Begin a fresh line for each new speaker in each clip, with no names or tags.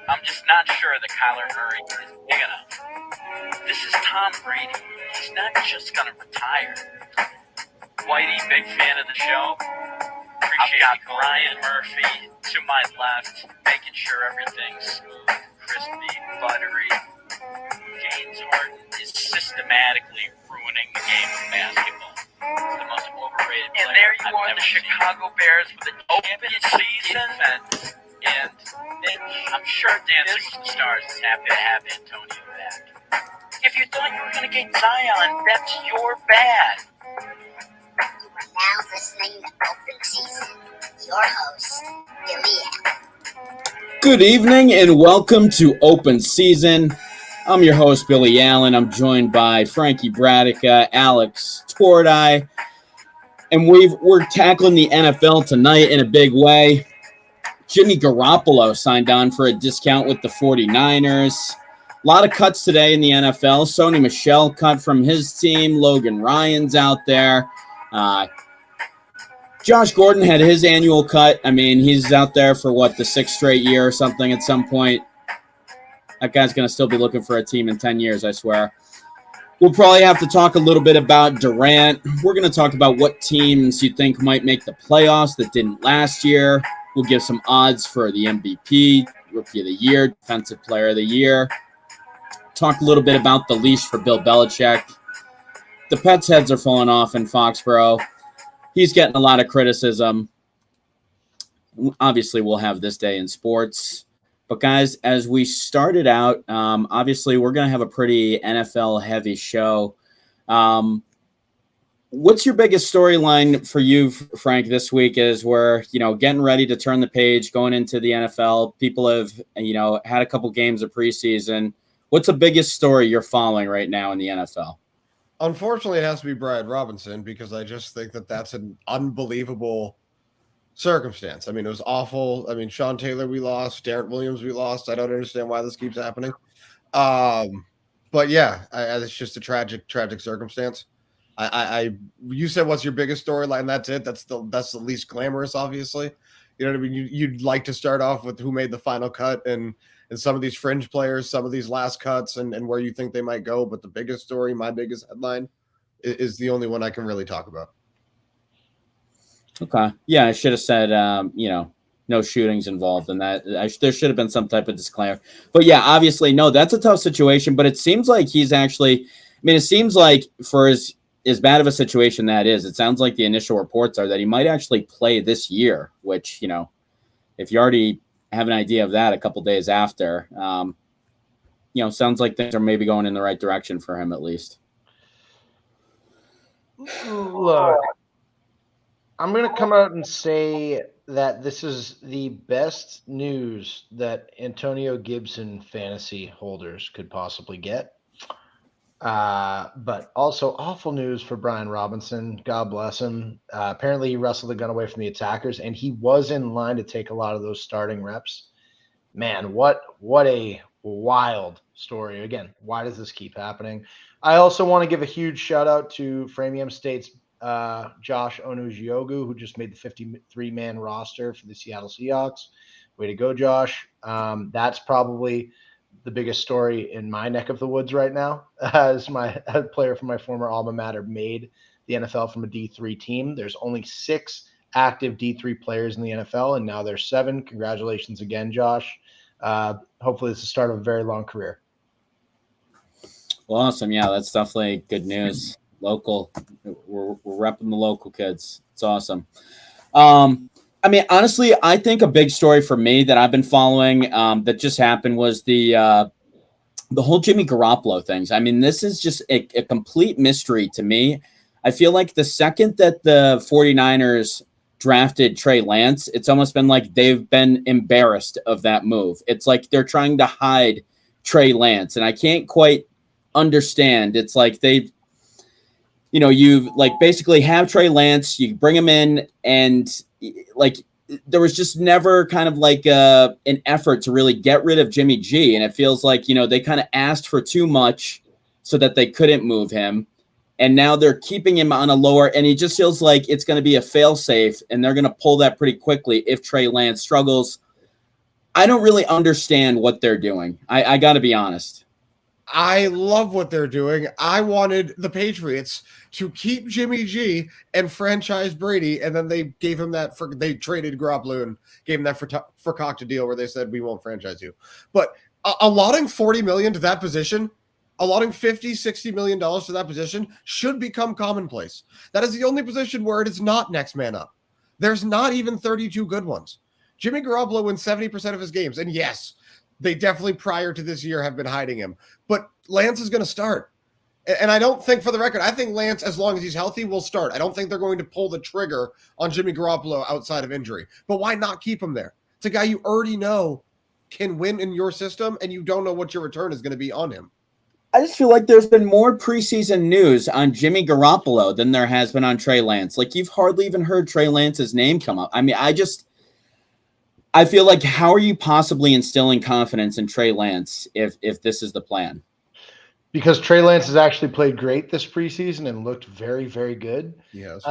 I'm just not sure that Kyler Murray is big enough. This is Tom Brady. He's not just going to retire. Whitey, big fan of the show. Appreciate I've got Ryan Murphy to my left, making sure everything's crispy, buttery. James Harden is systematically ruining the game of basketball. He's the most overrated player. And there you are, the Chicago Bears with the open season. And I'm sure Dancing with the Stars is happy to have Antonio back. If you thought you were going to get Zion, that's your bad.
You are now listening to Open Season. Your host, Billy Allen.
Good evening and welcome to Open Season. I'm your host, Billy Allen. I'm joined by Frankie Bradica, Alex Tordai, and we're tackling the NFL tonight in a big way. Jimmy Garoppolo signed on for a discount with the 49ers. A lot of cuts today in the NFL. Sony Michel cut from his team. Logan Ryan's out there. Josh Gordon had his annual cut. I mean, he's out there for, the sixth straight year or something at some point. That guy's going to still be looking for a team in 10 years, I swear. We'll probably have to talk a little bit about Durant. We're going to talk about what teams you think might make the playoffs that didn't last year. We'll give some odds for the MVP, Rookie of the Year, Defensive Player of the Year. Talk a little bit about the leash for Bill Belichick. The Pets' heads are falling off in Foxborough. He's getting a lot of criticism. Obviously, we'll have this day in sports. But, guys, as we started out, obviously, we're going to have a pretty NFL-heavy show. What's your biggest storyline for you, Frank, this week as we're, getting ready to turn the page, going into the NFL? People have, had a couple games of preseason. What's the biggest story you're following right now in the NFL?
Unfortunately, it has to be Brian Robinson because I just think that that's an unbelievable circumstance. I mean, it was awful. I mean, Sean Taylor, we lost. Darren Williams, we lost. I don't understand why this keeps happening. But yeah, it's just a tragic circumstance. You said what's your biggest storyline? That's it. That's the least glamorous, obviously. You know what I mean? You'd like to start off with who made the final cut and some of these fringe players, some of these last cuts and where you think they might go. But the biggest story, my biggest headline, is the only one I can really talk about.
Okay. Yeah, I should have said, no shootings involved in that. There should have been some type of disclaimer. But yeah, obviously, no, that's a tough situation. But it seems like he's actually, it seems like for as bad of a situation that is, it sounds like the initial reports are that he might actually play this year, which, if you already have an idea of that a couple days after, sounds like things are maybe going in the right direction for him at least.
Look, I'm going to come out and say that this is the best news that Antonio Gibson fantasy holders could possibly get. But also awful news for Brian Robinson. God bless him. Apparently he wrestled the gun away from the attackers, and he was in line to take a lot of those starting reps. Man, what a wild story. Again, why does this keep happening? I also want to give a huge shout out to Framingham State's Josh Onujiogu, who just made the 53-man roster for the Seattle Seahawks. Way to go, Josh. That's probably the biggest story in my neck of the woods right now, as a player from my former alma mater made the NFL from a D3 team. There's only 6 active D3 players in the NFL, and now there's 7. Congratulations again, Josh. Hopefully it's the start of a very long career.
Well, awesome. Yeah, that's definitely good news. Local. We're repping the local kids. It's awesome. Honestly, I think a big story for me that I've been following that just happened was the whole Jimmy Garoppolo things. This is just a complete mystery to me. I feel like the second that the 49ers drafted Trey Lance, it's almost been like they've been embarrassed of that move. It's like they're trying to hide Trey Lance, and I can't quite understand. It's like they've you basically have Trey Lance, you bring him in, and there was just never kind of an effort to really get rid of Jimmy G. And it feels like, they kind of asked for too much so that they couldn't move him. And now they're keeping him on a lower, and he just feels like it's going to be a fail safe, and they're going to pull that pretty quickly if Trey Lance struggles. I don't really understand what they're doing. I got to be honest.
I love what they're doing. I wanted the Patriots to keep Jimmy G and franchise Brady, and then they gave him that they traded Garoppolo and gave him that for Cockta deal where they said we won't franchise you. But allotting $40 million to that position, allotting $50-60 million to that position should become commonplace. That is the only position where it is not next man up. There's not even 32 good ones. Jimmy Garoppolo wins 70% of his games, and yes, they definitely prior to this year have been hiding him. But Lance is going to start. And I don't think, for the record, I think Lance, as long as he's healthy, will start. I don't think they're going to pull the trigger on Jimmy Garoppolo outside of injury. But why not keep him there? It's a guy you already know can win in your system, and you don't know what your return is going to be on him.
I just feel like there's been more preseason news on Jimmy Garoppolo than there has been on Trey Lance. Like, you've hardly even heard Trey Lance's name come up. I mean, I feel like, how are you possibly instilling confidence in Trey Lance if this is the plan?
Because Trey Lance has actually played great this preseason and looked very, very good.
Yes.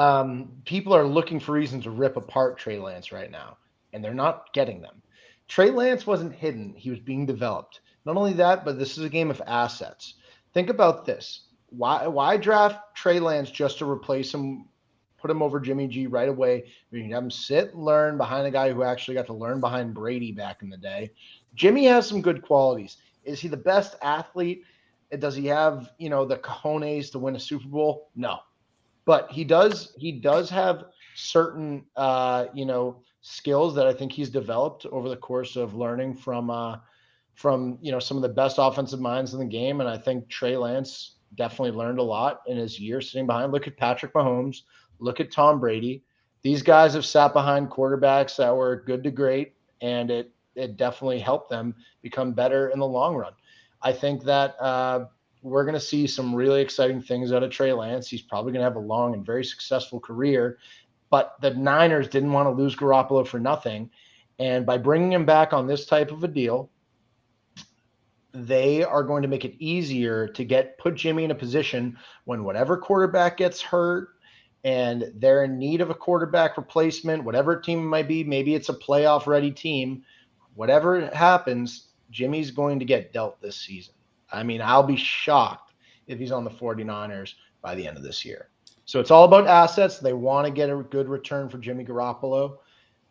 People are looking for reasons to rip apart Trey Lance right now, and they're not getting them. Trey Lance wasn't hidden. He was being developed. Not only that, but this is a game of assets. Think about this. Why draft Trey Lance just to replace him, put him over Jimmy G right away? You can have him sit and learn behind a guy who actually got to learn behind Brady back in the day. Jimmy has some good qualities. Is he the best athlete? Does he have, the cojones to win a Super Bowl? No. But he does have certain, skills that I think he's developed over the course of learning from some of the best offensive minds in the game. And I think Trey Lance definitely learned a lot in his year sitting behind. Look at Patrick Mahomes. Look at Tom Brady. These guys have sat behind quarterbacks that were good to great, and it definitely helped them become better in the long run. I think that we're going to see some really exciting things out of Trey Lance. He's probably going to have a long and very successful career, but the Niners didn't want to lose Garoppolo for nothing. And by bringing him back on this type of a deal, they are going to make it easier to put Jimmy in a position when whatever quarterback gets hurt and they're in need of a quarterback replacement, whatever team it might be, maybe it's a playoff ready team, whatever happens, Jimmy's going to get dealt this season. I mean, I'll be shocked if he's on the 49ers by the end of this year. So it's all about assets. They want to get a good return for Jimmy Garoppolo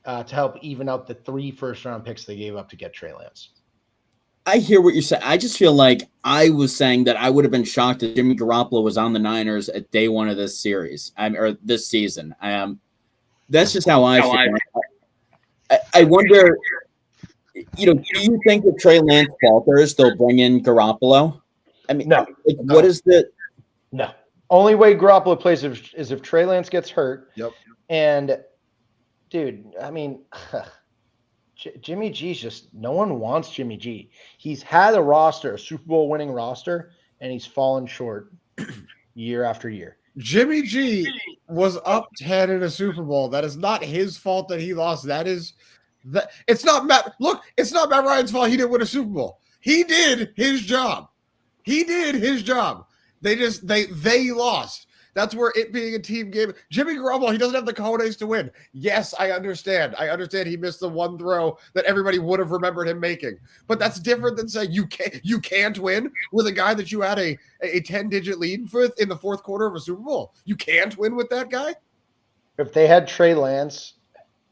to help even out the 3 first-round picks they gave up to get Trey Lance.
I hear what you're saying. I just feel like I was saying that I would have been shocked if Jimmy Garoppolo was on the Niners at day one of this series, or this season. That's just how I feel. I wonder, do you think if Trey Lance falters, they'll bring in Garoppolo? I mean,
no.
What is the?
No. Only way Garoppolo plays is if Trey Lance gets hurt.
Yep.
And, dude, I mean, Jimmy G's just – no one wants Jimmy G. He's had a Super Bowl winning roster, and he's fallen short year after year.
Jimmy G was up 10 in a Super Bowl. That is not his fault that he lost. It's not Matt Ryan's fault he didn't win a Super Bowl. He did his job. They lost. That's where it being a team game. Jimmy Garoppolo, he doesn't have the cojones to win. Yes, I understand. He missed the one throw that everybody would have remembered him making. But that's different than saying you can't win with a guy that you had a 10-digit lead with in the fourth quarter of a Super Bowl. You can't win with that guy?
If they had Trey Lance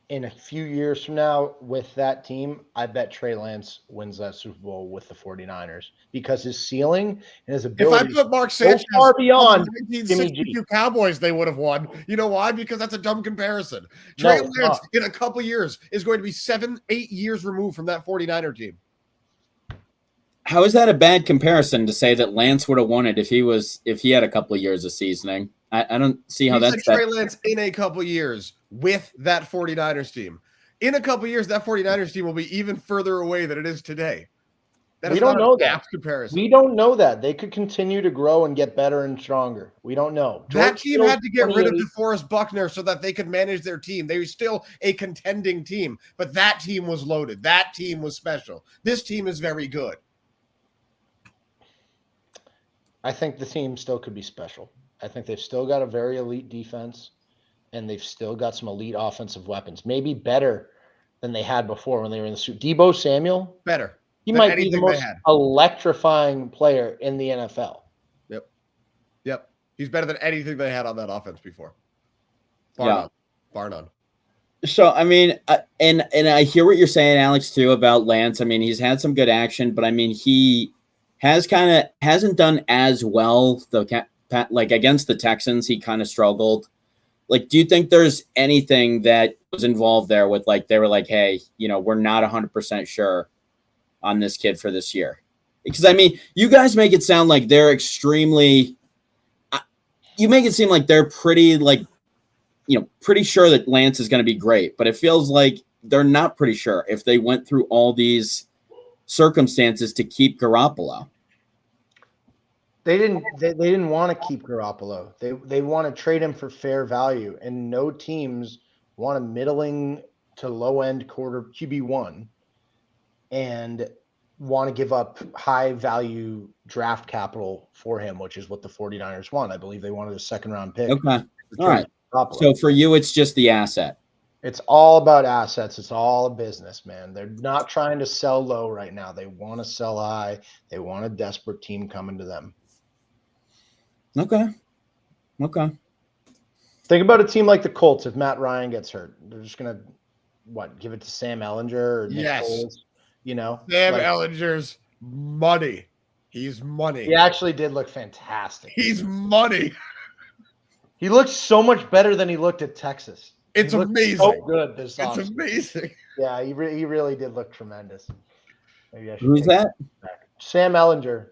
in a few years from now with that team, I bet Trey Lance wins that Super Bowl with the 49ers because his ceiling and his ability.
If I put Mark Sanchez
far beyond
the 1962 Cowboys, they would have won. You know why? Because that's a dumb comparison. Trey Lance in a couple years is going to be 7-8 years removed from that 49er team.
How is that a bad comparison to say that Lance would have won it if he had a couple of years of seasoning? I don't see how that's
Trey Lance in a couple of years with that 49ers team. In a couple of years, that 49ers team will be even further away than it is today.
We don't know that.
Comparison.
We don't know that. They could continue to grow and get better and stronger. We don't know.
That team had to get rid of DeForest Buckner so that they could manage their team. They were still a contending team, but that team was loaded. That team was special. This team is very good.
I think the team still could be special. I think they've still got a very elite defense, and they've still got some elite offensive weapons, maybe better than they had before when they were in the suit. Debo Samuel,
Better.
he
than
might be the
anything they
most
had.
electrifying player in the NFL.
Yep. He's better than anything they had on that offense before.
Yeah.
Bar none.
So I mean, and I hear what you're saying, Alex, too, about Lance. I mean, he's had some good action, but I mean, he hasn't done as well. Like against the Texans, he kind of struggled. Like, do you think there's anything that was involved there with like they were like, hey, we're not 100% sure on this kid for this year? Because I mean, you guys make it sound like they're extremely. You make it seem like they're pretty pretty sure that Lance is going to be great, but it feels like they're not pretty sure if they went through all these circumstances to keep Garoppolo.
They didn't want to keep Garoppolo. They want to trade him for fair value, and no teams want a middling to low end quarter QB1 and want to give up high value draft capital for him, which is what the 49ers want. I believe they wanted a second round pick.
Okay. All right. So for you, it's just the asset.
It's all about assets. It's all a business, man. They're not trying to sell low right now. They want to sell high. They want a desperate team coming to them.
Okay.
Think about a team like the Colts. If Matt Ryan gets hurt, they're just going to, give it to Sam Ellinger or Nick Foles,
Sam Ellinger's money. He's money.
He actually did look fantastic.
He's money.
He looked so much better than he looked at Texas.
It's amazing.
So good this
It's
offseason.
amazing.
Yeah, he really did look tremendous.
Who's that?
Sam Ellinger,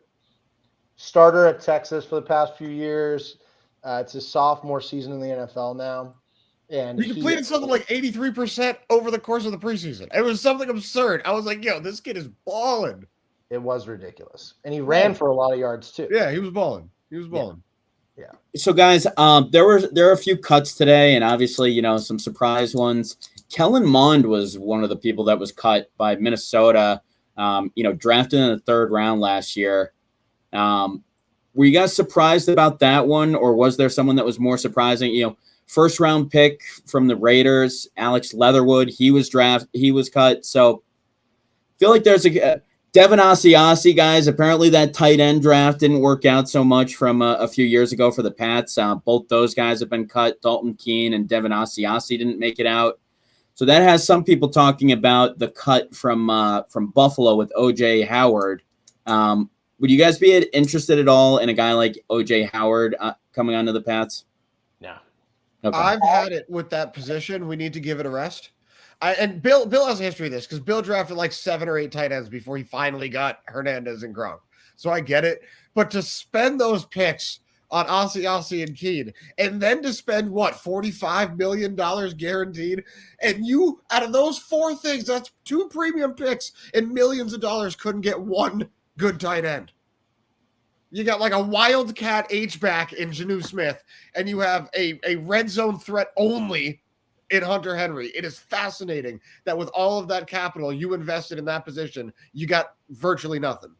starter at Texas for the past few years. It's his sophomore season in the NFL now. And
he completed something like 83% over the course of the preseason. It was something absurd. I was like, this kid is balling.
It was ridiculous. And he ran for a lot of yards too.
Yeah, he was balling.
Yeah.
So guys, there are a few cuts today, and obviously, some surprise ones. Kellen Mond was one of the people that was cut by Minnesota, drafted in the 3rd round last year. Were you guys surprised about that one, or was there someone that was more surprising? 1st round pick from the Raiders, Alex Leatherwood, he was cut. So I feel like there's Devin Asiasi, guys. Apparently that tight end draft didn't work out so much from a few years ago for the Pats. Both those guys have been cut. Dalton Keene and Devin Asiasi didn't make it out. So that has some people talking about the cut from Buffalo with O.J. Howard. Would you guys be interested at all in a guy like O.J. Howard coming onto the Pats?
No.
Okay.
I've had it with that position. We need to give it a rest. And Bill has a history of this because Bill drafted like 7 or 8 tight ends before he finally got Hernandez and Gronk. So I get it. But to spend those picks on Asiasi and Keene, and then to spend $45 million guaranteed, and you out of those 4 things, that's 2 premium picks and millions of dollars, couldn't get one good tight end. You got like a wildcat H-back in Jonnu Smith, and you have a red zone threat only in Hunter Henry. It is fascinating that with all of that capital you invested in that position, you got virtually nothing.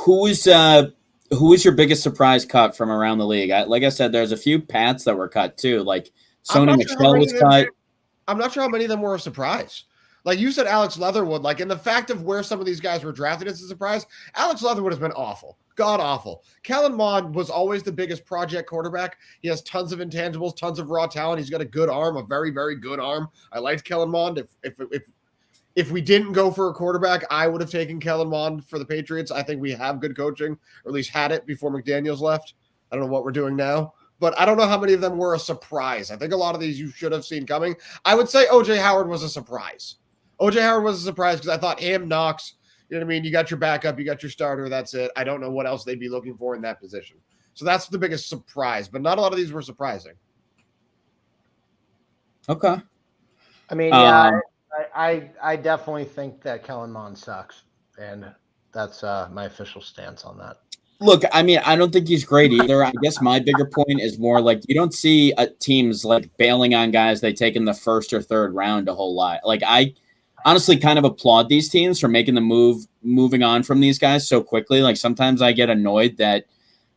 Who is your biggest surprise cut from around the league? Like I said, there's a few Pats that were cut too. Like Sony Michel was cut.
I'm not sure how many of them were a surprise. Like you said, Alex Leatherwood, like in the fact of where some of these guys were drafted as a surprise, Alex Leatherwood has been awful. God awful. Kellen Mond was always the biggest project quarterback. He has tons of intangibles, tons of raw talent. He's got a good arm, a very, very good arm. I liked Kellen Mond. If we didn't go for a quarterback, I would have taken Kellen Mond for the Patriots. I think we have good coaching, or at least had it before McDaniels left. I don't know what we're doing now, but I don't know how many of them were a surprise. I think a lot of these you should have seen coming. I would say O.J. Howard was a surprise. O.J. Howard was a surprise because I thought him, Knox, you know what I mean? You got your backup, you got your starter, that's it. I don't know what else they'd be looking for in that position. So that's the biggest surprise, but not a lot of these were surprising.
Okay.
I mean, yeah, I definitely think that Kellen Mond sucks, and that's my official stance on that.
Look, I mean, I don't think he's great either. I guess my bigger point is more like you don't see teams like bailing on guys they take in the 1st or 3rd round a whole lot. Like I honestly kind of applaud these teams for making the moving on from these guys so quickly. Like sometimes I get annoyed that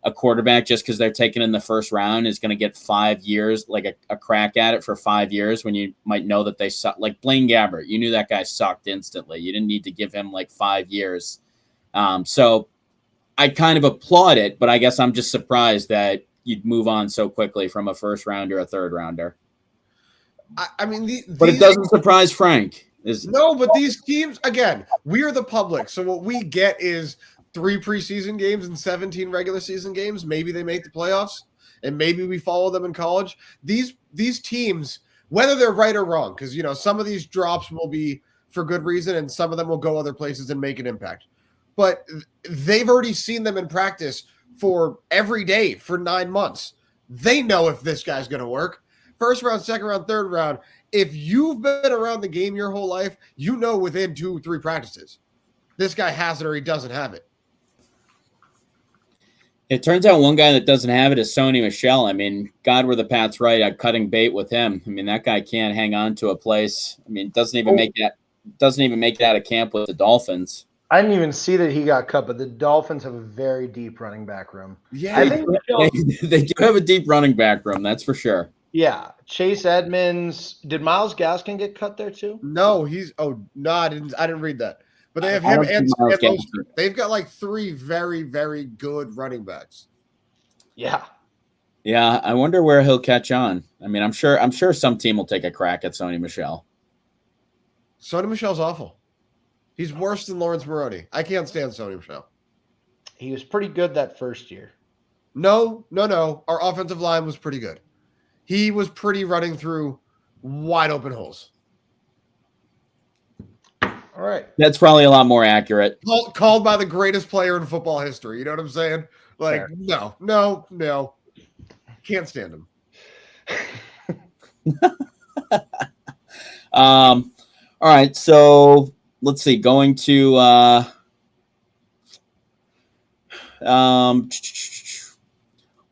a quarterback just because they're taken in the first round is going to get 5 years, like a crack at it for 5 years when you might know that they suck. Like Blaine Gabbert, you knew that guy sucked instantly. You didn't need to give him like 5 years. So I kind of applaud it, but I guess I'm just surprised that you'd move on so quickly from a first rounder, a third rounder.
I mean,
But it doesn't surprise Frank.
No, but these teams, again, we are the public. So what we get is 3 preseason games and 17 regular season games. Maybe they make the playoffs, and maybe we follow them in college. These teams, whether they're right or wrong, because, some of these drops will be for good reason, and some of them will go other places and make an impact. But they've already seen them in practice for every day for 9 months. They know if this guy's going to work. First round, second round, third round. If you've been around the game your whole life, within 2-3 practices, this guy has it or he doesn't have it.
It turns out one guy that doesn't have it is Sony Michel. I mean, God, were the Pats right at cutting bait with him. I mean, that guy can't hang on to a place. I mean, doesn't even make it out of camp with the Dolphins.
I didn't even see that he got cut, but the Dolphins have a very deep running back room.
Yeah,
I think
they do have a deep running back room, that's for sure.
Yeah, Chase Edmonds. Did Myles Gaskin get cut there too?
No, I didn't read that. But they have him and Mostert. They've got like 3 very, very good running backs.
Yeah.
Yeah, I wonder where he'll catch on. I mean, I'm sure some team will take a crack at Sony Michel.
Sony Michel's awful. He's worse than Lawrence Maroney. I can't stand Sony Michel.
He was pretty good that first year.
No. Our offensive line was pretty good. He was pretty running through wide open holes.
All right.
That's probably a lot more accurate.
Called by the greatest player in football history. You know what I'm saying? Like,
Fair.
No. Can't stand him.
All right, so let's see. Going to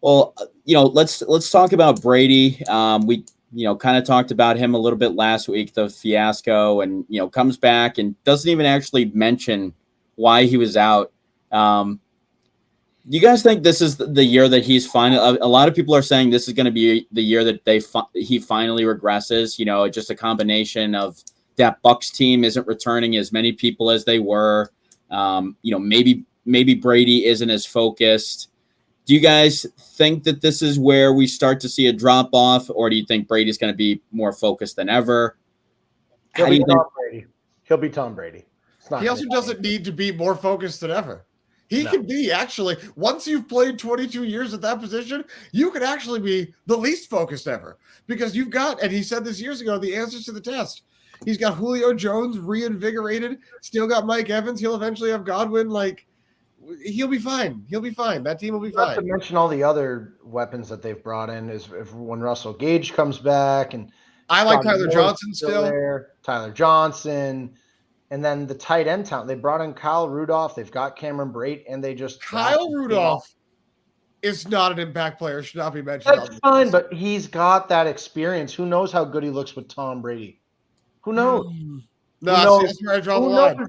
let's talk about Brady. We kind of talked about him a little bit last week, the fiasco, and comes back and doesn't even actually mention why he was out. You guys think this is the year that he's finally? A lot of people are saying this is going to be the year that he finally regresses. Just a combination of that Bucks team isn't returning as many people as they were. Maybe Brady isn't as focused. Do you guys think that this is where we start to see a drop off, or do you think Brady's going to be more focused than ever?
He'll be Tom Brady. He'll be Tom Brady.
He also doesn't need to be more focused than ever. He can be, actually, once you've played 22 years at that position, you could actually be the least focused ever, because you've got, and he said this years ago, the answers to the test. He's got Julio Jones reinvigorated, still got Mike Evans. He'll eventually have Godwin. Like, he'll be fine. He'll be fine. That team will be fine.
Not to mention all the other weapons that they've brought in is when Russell Gage comes back, and
I like Tyler Johnson still.
Tyler Johnson, and then the tight end talent. They brought in Kyle Rudolph. They've got Cameron Brate, and they just
Kyle Rudolph is not an impact player. Should not be mentioned.
That's fine, but he's got that experience. Who knows how good he looks with Tom Brady? Who knows?
No, that's where I draw the line.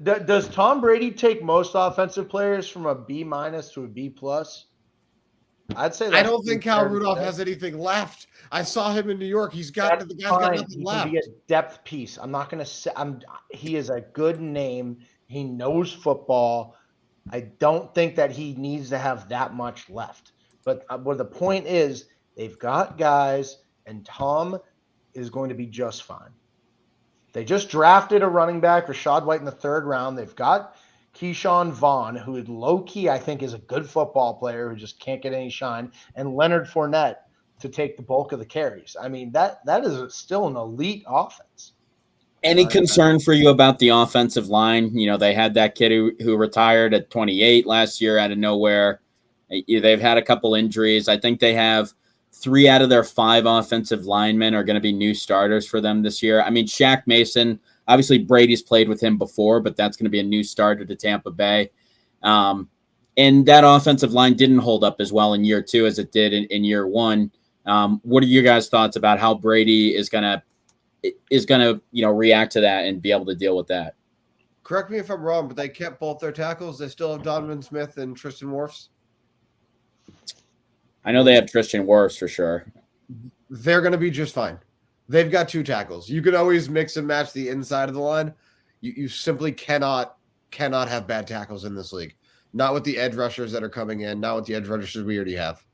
Does Tom Brady take most offensive players from a B- to a B+? I'd say
I don't think Kyle Rudolph has anything left. I saw him in New York. The guy's got nothing left.
He can be a depth piece. I'm not going to say he is a good name. He knows football. I don't think that he needs to have that much left. But the point is, they've got guys, and Tom is going to be just fine. They just drafted a running back, Rachaad White, in the 3rd round. They've got Keyshawn Vaughn, who low-key I think is a good football player who just can't get any shine, and Leonard Fournette to take the bulk of the carries. I mean, that is still an elite offense.
Any concern for you about the offensive line? They had that kid who retired at 28 last year out of nowhere. They've had a couple injuries. I think they have 3 out of their 5 offensive linemen are going to be new starters for them this year. I mean, Shaq Mason, obviously Brady's played with him before, but that's going to be a new starter to Tampa Bay. And that offensive line didn't hold up as well in year 2 as it did in year 1. What are your guys' thoughts about how Brady is going to react to that and be able to deal with that?
Correct me if I'm wrong, but they kept both their tackles. They still have Donovan Smith and Tristan Wirfs.
I know they have Tristan Wirfs for sure.
They're going to be just fine. They've got 2 tackles. You could always mix and match the inside of the line. You simply cannot have bad tackles in this league. Not with the edge rushers that are coming in, not with the edge rushers we already have.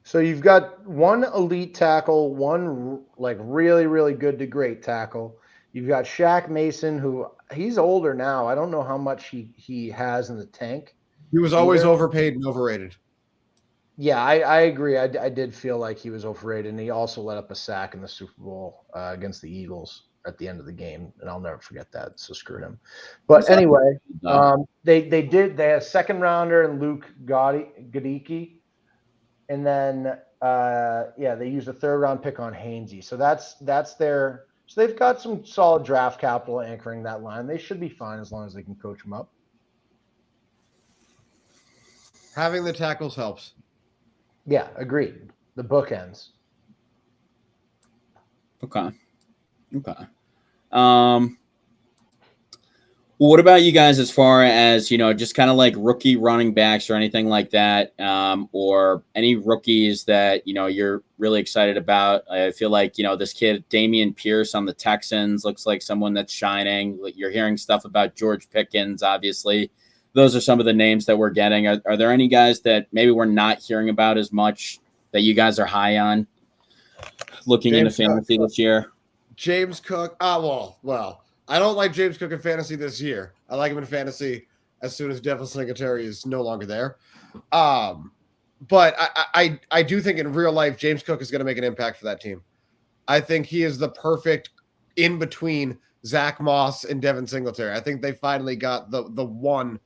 So you've got one elite tackle, one like really, really good to great tackle. You've got Shaq Mason, who he's older now. I don't know how much he has in the tank.
He was always overpaid and overrated.
Yeah, I agree. I did feel like he was overrated, and he also let up a sack in the Super Bowl against the Eagles at the end of the game, and I'll never forget that. So screw him. But anyway, they had a second rounder in Luke Gadicki, and then they used a third round pick on Hainsey. So that's their. So they've got some solid draft capital anchoring that line. They should be fine as long as they can coach them up.
Having the tackles helps.
Yeah, agreed. The bookends.
Okay. What about you guys as far as, just kind of like rookie running backs or anything like that, or any rookies that, you're really excited about? I feel like, this kid, Dameon Pierce on the Texans, looks like someone that's shining. You're hearing stuff about George Pickens, obviously. Those are some of the names that we're getting. Are there any guys that maybe we're not hearing about as much that you guys are high on looking into fantasy this year?
James Cook. Well, I don't like James Cook in fantasy this year. I like him in fantasy as soon as Devin Singletary is no longer there. But I do think in real life, James Cook is going to make an impact for that team. I think he is the perfect in between Zach Moss and Devin Singletary. I think they finally got the one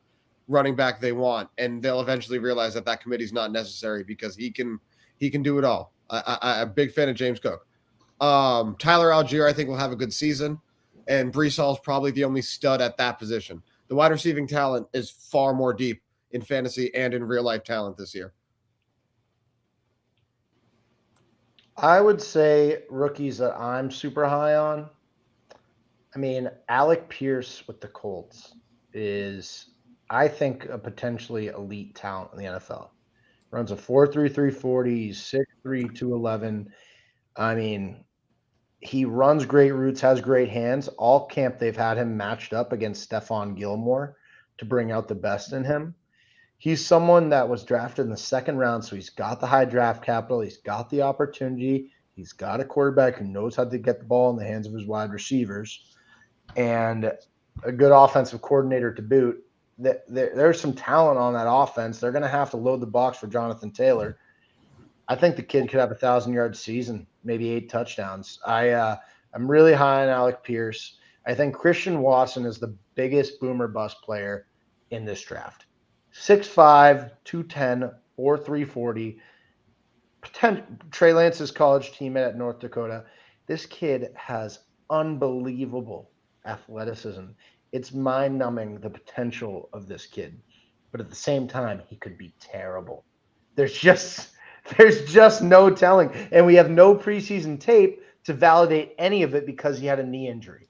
running back they want, and they'll eventually realize that committee's not necessary because he can do it all. I'm a big fan of James Cook. Tyler Algier, I think, will have a good season, and Breece Hall's probably the only stud at that position. The wide receiving talent is far more deep in fantasy and in real life talent this year.
I would say rookies that I'm super high on. I mean, Alec Pierce with the Colts is, I think, a potentially elite talent in the NFL. Runs a 4.33 340, he's 6'3", 211. I mean, he runs great routes, has great hands. All camp they've had him matched up against Stephon Gilmore to bring out the best in him. He's someone that was drafted in the second round, so he's got the high draft capital. He's got the opportunity. He's got a quarterback who knows how to get the ball in the hands of his wide receivers and a good offensive coordinator to boot. There's some talent on that offense. They're going to have to load the box for Jonathan Taylor. I think the kid could have 1,000-yard season, maybe 8 touchdowns. I'm really high on Alec Pierce. I think Christian Watson is the biggest boomer bust player in this draft. 6'5", 210, 4.3 40. Trey Lance's college teammate at North Dakota. This kid has unbelievable athleticism. It's mind-numbing, the potential of this kid. But at the same time, he could be terrible. There's just no telling. And we have no preseason tape to validate any of it because he had a knee injury.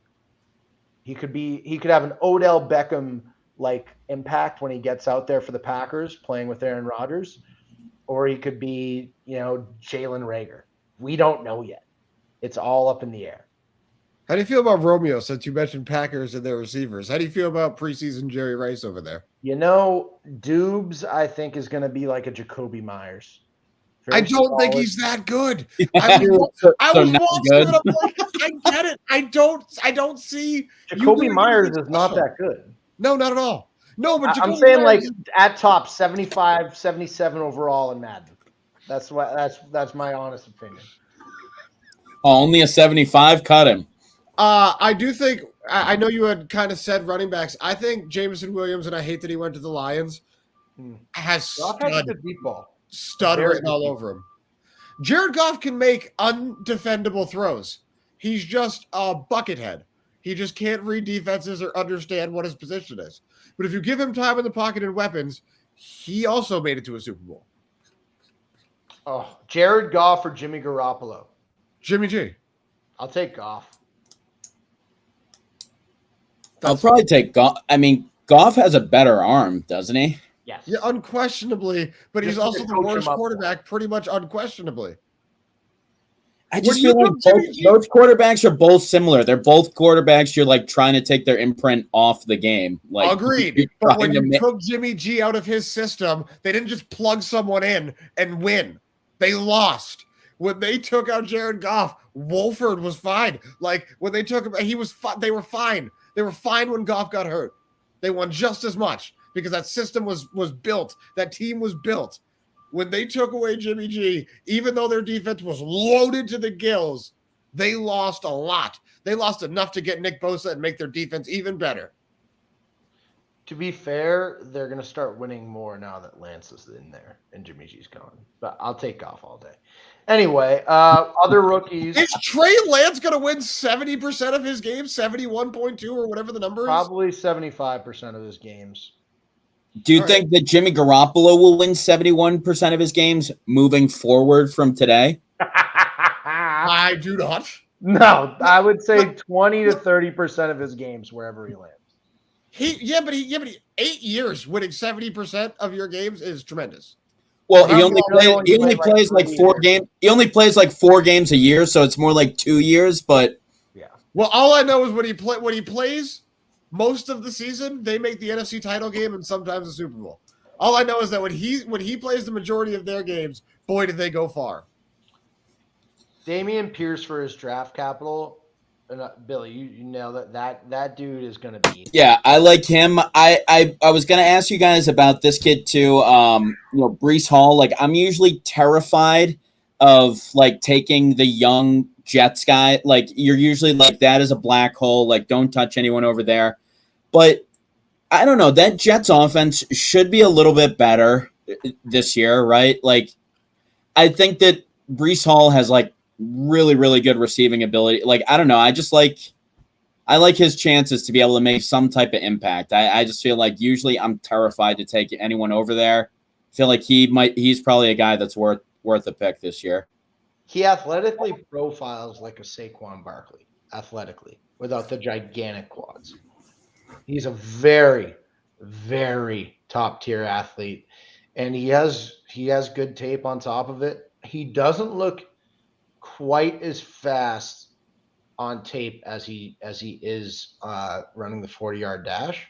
He could have an Odell Beckham like impact when he gets out there for the Packers playing with Aaron Rodgers, or he could be, Jalen Reagor. We don't know yet. It's all up in the air.
How do you feel about Romeo, since you mentioned Packers and their receivers? How do you feel about preseason Jerry Rice over there?
Dubes, I think, is going to be like a Jacoby Myers.
I don't think he's that good. I was watching it. I'm like, I get it. I don't see
Jacoby Myers is not that good.
No, not at all. No, but
I'm saying Myers, like at top 75, 77 overall in Madden. That's my honest opinion.
Only a 75, cut him.
I do think I know you had kind of said running backs. I think Jameson Williams, and I hate that he went to the Lions, has stud written all over him. Jared Goff can make undefendable throws. He's just a buckethead. He just can't read defenses or understand what his position is. But if you give him time in the pocket and weapons, he also made it to a Super Bowl.
Oh, Jared Goff or Jimmy Garoppolo?
Jimmy G.
I'll take Goff.
I'll probably take Goff. I mean, Goff has a better arm, doesn't he?
Yes.
Yeah, unquestionably, but he's
Just
also
to
the
coach him
worst
up.
quarterback, pretty much unquestionably.
I just
When you
feel like
took Jimmy G-
both quarterbacks are both similar. They're both quarterbacks. You're like trying to take their imprint off the game. Like
Agreed.
you're
But when
trying to
you
ma-
took Jimmy G out of his system, they didn't just plug someone in and win. They lost. When they took out Jared Goff, Wolford was fine. Like when they took him, they were fine. They were fine when Goff got hurt. They won just as much because that system was built. That team was built. When they took away Jimmy G, even though their defense was loaded to the gills, they lost a lot. They lost enough to get Nick Bosa and make their defense even better.
To be fair, they're going to start winning more now that Lance is in there and Jimmy G's gone. But I'll take Goff all day. Anyway, other rookies.
Is Trey Lance going to win 70% of his games, 71.2 or whatever the number is?
Probably 75% of his games.
Do you
All
think that Jimmy Garoppolo will win 71% of his games moving forward from today?
I do not.
No, I would say 20 to 30% of his games wherever he lands.
But 8 years winning 70% of your games is tremendous.
Well,
Well,
he only plays like 4
3
games. He only plays like 4 games a year, so it's more like 2 years. But
Yeah.
Well, all I know is when he plays most of the season, they make the NFC title game and sometimes the Super Bowl. All I know is that when he plays the majority of their games, boy, did they go far.
Damian Pierce for his draft capital. And Billy, you know that dude is going to be.
yeah, I like him. I was gonna ask you guys about this kid too. Breece Hall. Like, I'm usually terrified of like taking the young Jets guy. Like, you're usually like, that is a black hole. Like, don't touch anyone over there. But I don't know. That Jets offense should be a little bit better this year, right? Like, I think that Breece Hall has like really, really good receiving ability. Like, I don't know. I like his chances to be able to make some type of impact. I just feel like usually I'm terrified to take anyone over there. I feel like he's probably a guy that's worth a pick this year.
He athletically profiles like a Saquon Barkley, athletically, without the gigantic quads. He's a very, very top tier athlete, and he has good tape on top of it. He doesn't look quite as fast on tape as he is running the 40-yard dash,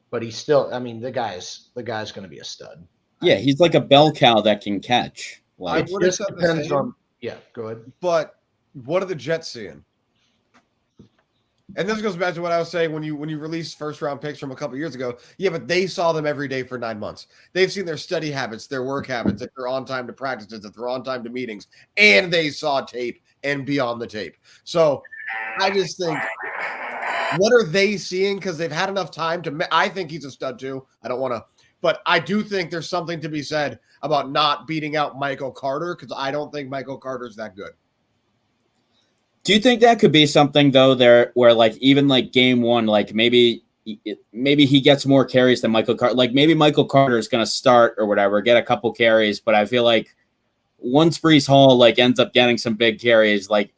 but he's still. I mean, the guy's going to be a stud.
Yeah, he's like a bell cow that can catch. Like,
I would have
Just
said the
depends
same.
on. Yeah, go ahead.
But what are the Jets seeing? And this goes back to what I was saying when you released first round picks from a couple years ago. Yeah, but they saw them every day for 9 months. They've seen their study habits, their work habits, if they're on time to practices, if they're on time to meetings, and they saw tape and beyond the tape. So I just think, what are they seeing? Because they've had enough time to. I think he's a stud too. I don't want to, but I do think there's something to be said about not beating out Michael Carter, because I don't think Michael Carter's that good.
do you think that could be something though there where like even like game 1, like maybe he gets more carries than Michael Carter? Like, maybe Michael Carter is going to start or whatever, get a couple carries, but I feel like once Breece Hall like ends up getting some big carries, like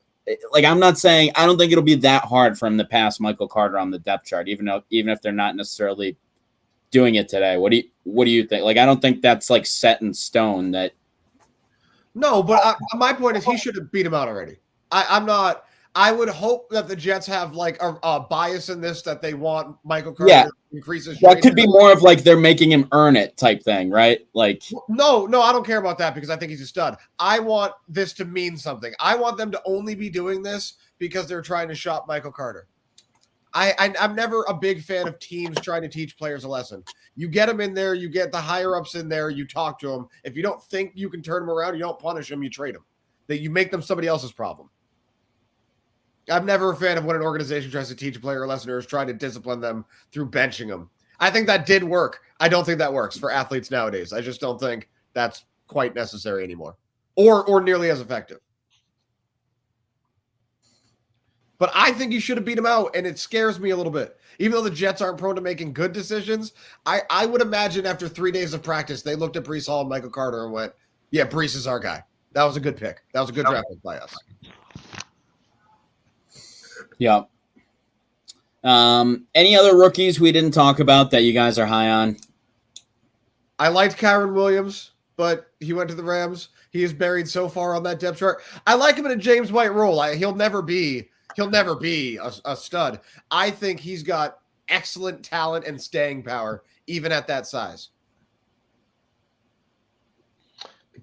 I'm not saying, I don't think it'll be that hard for him to pass Michael Carter on the depth chart, even if they're not necessarily doing it today. What do you think? Like, I don't think that's like set in stone that.
No, but my point is he should have beat him out already. I'm not. I would hope that the Jets have like a bias in this, that they want Michael Carter to increase his.
That could be more of like they're making him earn it type thing, right? Like,
no, I don't care about that because I think he's a stud. I want this to mean something. I want them to only be doing this because they're trying to shop Michael Carter. I'm never a big fan of teams trying to teach players a lesson. You get them in there, you get the higher ups in there, you talk to them. If you don't think you can turn them around, you don't punish them, you trade them. That you make them somebody else's problem. I'm never a fan of when an organization tries to teach a player a lesson or is trying to discipline them through benching them. I think that did work. I don't think that works for athletes nowadays. I just don't think that's quite necessary anymore, or nearly as effective. But I think you should have beat him out, and it scares me a little bit. Even though the Jets aren't prone to making good decisions, I would imagine after 3 days of practice, they looked at Breece Hall and Michael Carter and went, yeah, Breece is our guy. That was a good pick. That was a good draft pick by us.
yeah. Any other rookies we didn't talk about that you guys are high on?
I liked Kyron Williams, but he went to the Rams. He is buried so far on that depth chart. I like him in a James White role. He'll never be a stud. I think he's got excellent talent and staying power, even at that size.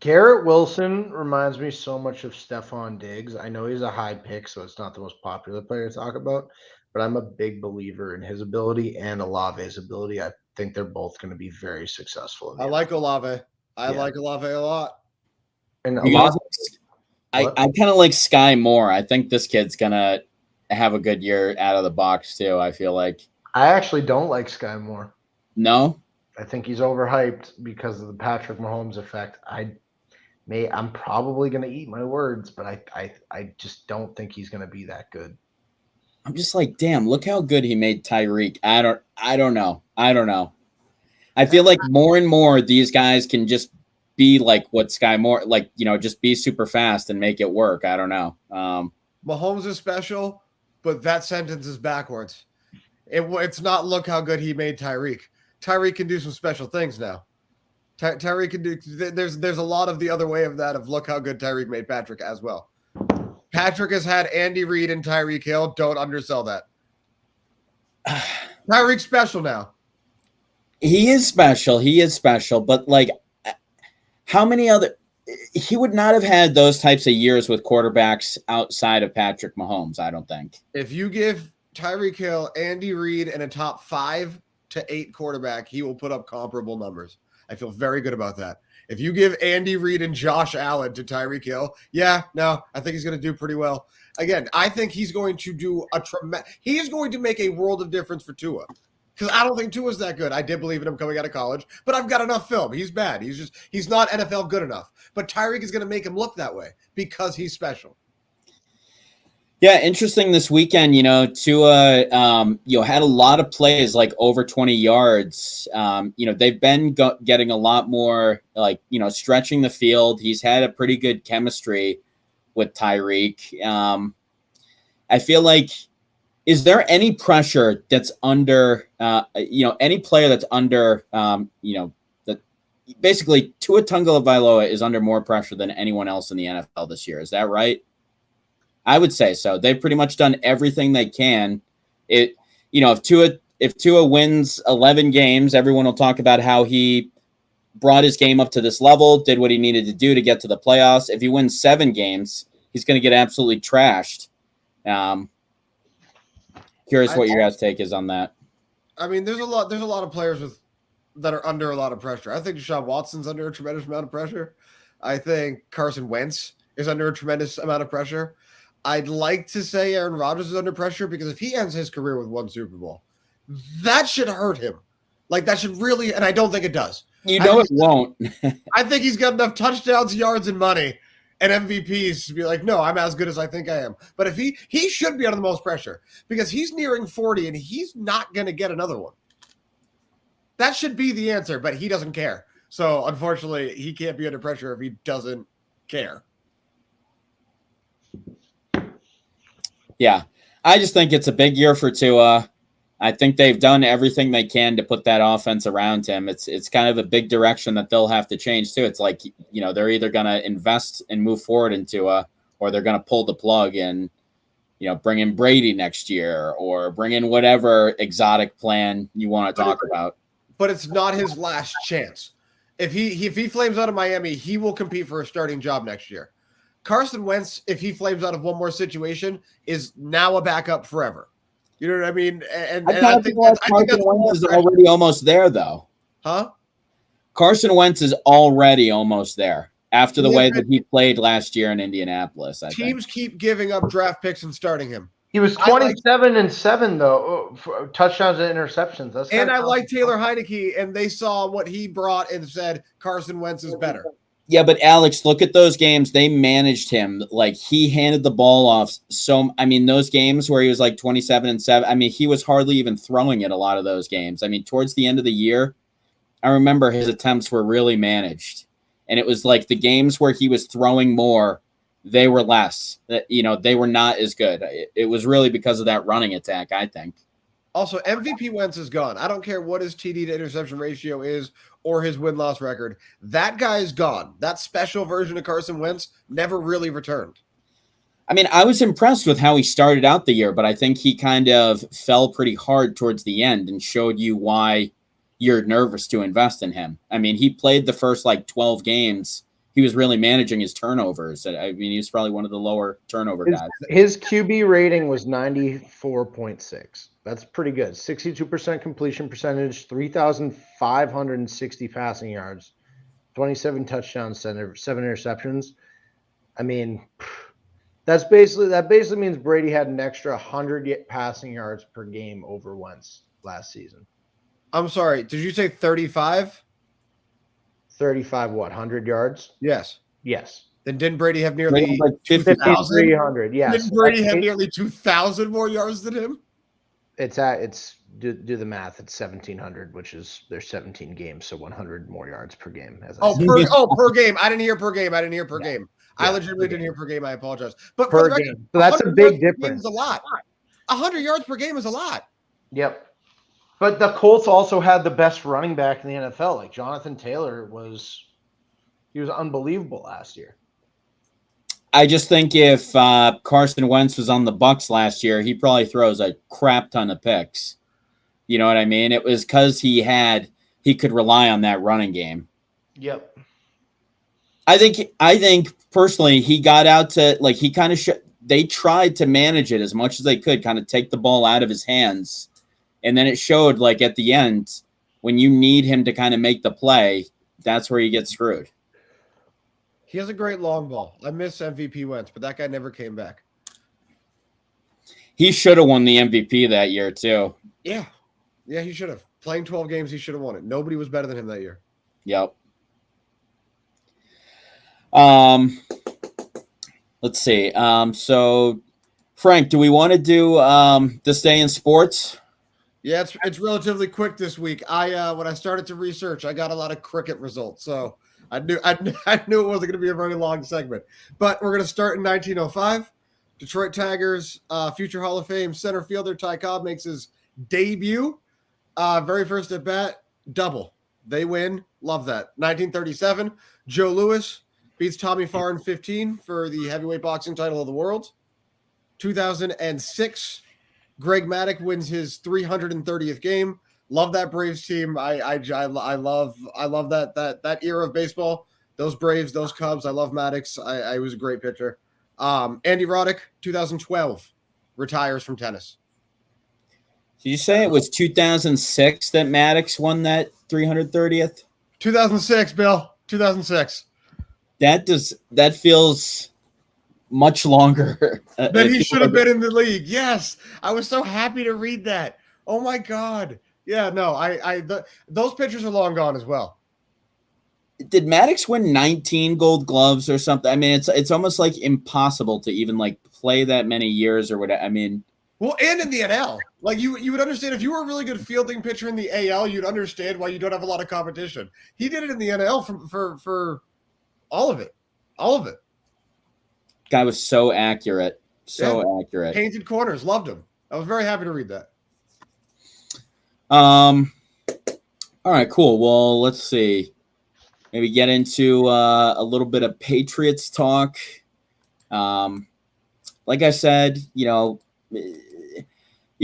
Garrett Wilson reminds me so much of Stephon Diggs. I know he's a high pick, so it's not the most popular player to talk about, but I'm a big believer in his ability and Olave's ability. I think they're both going to be very successful.
I like Olave. I like Olave a lot.
And
You guys-
What?
I kind of like Sky more. I think this kid's gonna have a good year out of the box too. I feel like
I actually don't like Sky Moore.
no.
I think he's overhyped because of the Patrick Mahomes effect. I'm probably going to eat my words, but I just don't think he's going to be that good.
I'm just like, damn, look how good he made Tyreek. I don't know. I feel like more and more these guys can just be like what Sky Moore, like, just be super fast and make it work. I don't know.
Mahomes is special, but that sentence is backwards. It's not look how good he made Tyreek. Tyreek can do some special things now. Tyreek can do. There's a lot of the other way of that of look how good Tyreek made Patrick as well. Patrick has had Andy Reid and Tyreek Hill. Don't undersell that. Tyreek's special now.
He is special, but like, how many other? He would not have had those types of years with quarterbacks outside of Patrick Mahomes. I don't think.
If you give Tyreek Hill, Andy Reid, and a top 5 to 8 quarterback, he will put up comparable numbers. I feel very good about that. If you give Andy Reid and Josh Allen to Tyreek Hill, I think he's going to do pretty well. Again, I think he's going to do he is going to make a world of difference for Tua. Because I don't think Tua's that good. I did believe in him coming out of college, but I've got enough film. He's bad. He's not NFL good enough. But Tyreek is going to make him look that way because he's special.
Yeah, interesting this weekend, Tua, had a lot of plays like over 20 yards. They've been getting a lot more stretching the field. He's had a pretty good chemistry with Tyreek. I feel like, is there any pressure that's under, any player that's under, that basically Tua Tagovailoa is under more pressure than anyone else in the NFL this year. Is that right? I would say so. They've pretty much done everything they can. If Tua wins 11 games, everyone will talk about how he brought his game up to this level, did what he needed to do to get to the playoffs. If he wins 7 games, he's going to get absolutely trashed. Curious what your guys' take is on that.
I mean, there's a lot of players that are under a lot of pressure. I think Deshaun Watson's under a tremendous amount of pressure. I think Carson Wentz is under a tremendous amount of pressure. I'd like to say Aaron Rodgers is under pressure because if he ends his career with 1 Super Bowl, that should hurt him. Like, that should really, and I don't think it does.
It won't.
I think he's got enough touchdowns, yards, and money and MVPs to be like, no, I'm as good as I think I am. But if he should be under the most pressure because he's nearing 40 and he's not going to get another one. That should be the answer, but he doesn't care. So, unfortunately, he can't be under pressure if he doesn't care.
Yeah, I just think it's a big year for Tua. I think they've done everything they can to put that offense around him. It's kind of a big direction that they'll have to change too. It's like, they're either going to invest and move forward in Tua, or they're going to pull the plug and, bring in Brady next year or bring in whatever exotic plan you want to talk about.
But it's not his last chance. If he flames out of Miami, he will compete for a starting job next year. Carson Wentz, if he flames out of one more situation, is now a backup forever. You know what I mean? And
I think Carson Wentz is already almost there, though.
Huh?
Carson Wentz is already almost there after the way that he played last year in Indianapolis.
Teams keep giving up draft picks and starting him.
He was 27-7 though, for touchdowns and interceptions.
I like Taylor Heineke, and they saw what he brought and said Carson Wentz is better.
Yeah, but Alex, look at those games. They managed him. Like, he handed the ball off. So, I mean, those games where he was like 27-7, I mean, he was hardly even throwing it a lot of those games. I mean, towards the end of the year, I remember his attempts were really managed. And it was like the games where he was throwing more, they were less. They were not as good. It was really because of that running attack, I think.
Also, MVP Wentz is gone. I don't care what his TD to interception ratio is or his win-loss record. That guy is gone. That special version of Carson Wentz never really returned.
I mean, I was impressed with how he started out the year, but I think he kind of fell pretty hard towards the end and showed you why you're nervous to invest in him. I mean, he played the first 12 games. He was really managing his turnovers. I mean, he was probably one of the lower turnover guys.
His QB rating was 94.6. That's pretty good. 62% completion percentage, 3,560 passing yards, 27 touchdowns, 7 interceptions. I mean, that basically means Brady had an extra 100 passing yards per game over Wentz last season.
I'm sorry. Did you say 35?
35 what? 100 yards?
Yes.
Yes.
Then didn't Brady have nearly
50,000?
300? Yes.
Didn't Brady have nearly 2,000 more yards than him?
Do the math. It's 1,700, which is there's 17 games, so 100 more yards per game.
Per game. I didn't hear per game.
Yeah.
I legitimately didn't hear per game. I apologize. But
Per
for the record,
game. So that's a big difference.
Is a lot. 100 yards per game is a lot.
Yep. But the Colts also had the best running back in the NFL. Like Jonathan Taylor was unbelievable last year.
I just think if Carson Wentz was on the Bucs last year, he probably throws a crap ton of picks. You know what I mean? It was because he could rely on that running game.
Yep.
I think personally he got out to he kind of they tried to manage it as much as they could, kind of take the ball out of his hands, and then it showed at the end when you need him to kind of make the play, that's where you get screwed.
He has a great long ball. I miss MVP Wentz, but that guy never came back.
He should have won the MVP that year too.
Yeah, he should have. Playing 12 games, he should have won it. Nobody was better than him that year.
Yep. Let's see. So Frank, do we want to do this day in sports?
Yeah, it's relatively quick this week. When I started to research, I got a lot of cricket results, so I knew it wasn't going to be a very long segment. But we're going to start in 1905. Detroit Tigers, future Hall of Fame center fielder Ty Cobb makes his debut. Very first at bat, double. They win. Love that. 1937, Joe Louis beats Tommy Farr in 15 for the heavyweight boxing title of the world. 2006, Greg Maddux wins his 330th game. Love that Braves team. I love that era of baseball. Those Braves, those Cubs. I love Maddux. I was a great pitcher. Andy Roddick, 2012, retires from tennis.
Did you say it was 2006 that Maddux won that 330th?
2006, Bill. 2006.
That feels much longer
than he should have been in the league. Yes, I was so happy to read that. Oh my God. Yeah, no, those pitchers are long gone as well.
Did Maddux win 19 Gold Gloves or something? I mean, it's almost impossible to even play that many years or whatever. I mean,
well, and in the NL, you would understand if you were a really good fielding pitcher in the AL, you'd understand why you don't have a lot of competition. He did it in the NL for all of it.
Guy was so accurate. Accurate.
Painted corners. Loved him. I was very happy to read that.
All right, cool. Well, let's see. Maybe get into a little bit of Patriots talk. Like I said, you're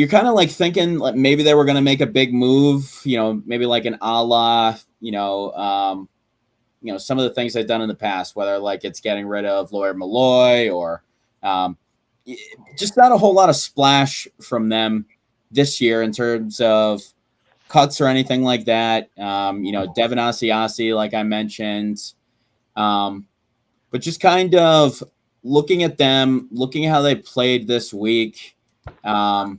kind of thinking maybe they were going to make a big move, maybe an a la, some of the things they've done in the past, whether it's getting rid of Lawyer Malloy or just not a whole lot of splash from them this year in terms of cuts or anything like that. Devin Asiasi, like I mentioned, but just kind of looking at them, looking at how they played this week. What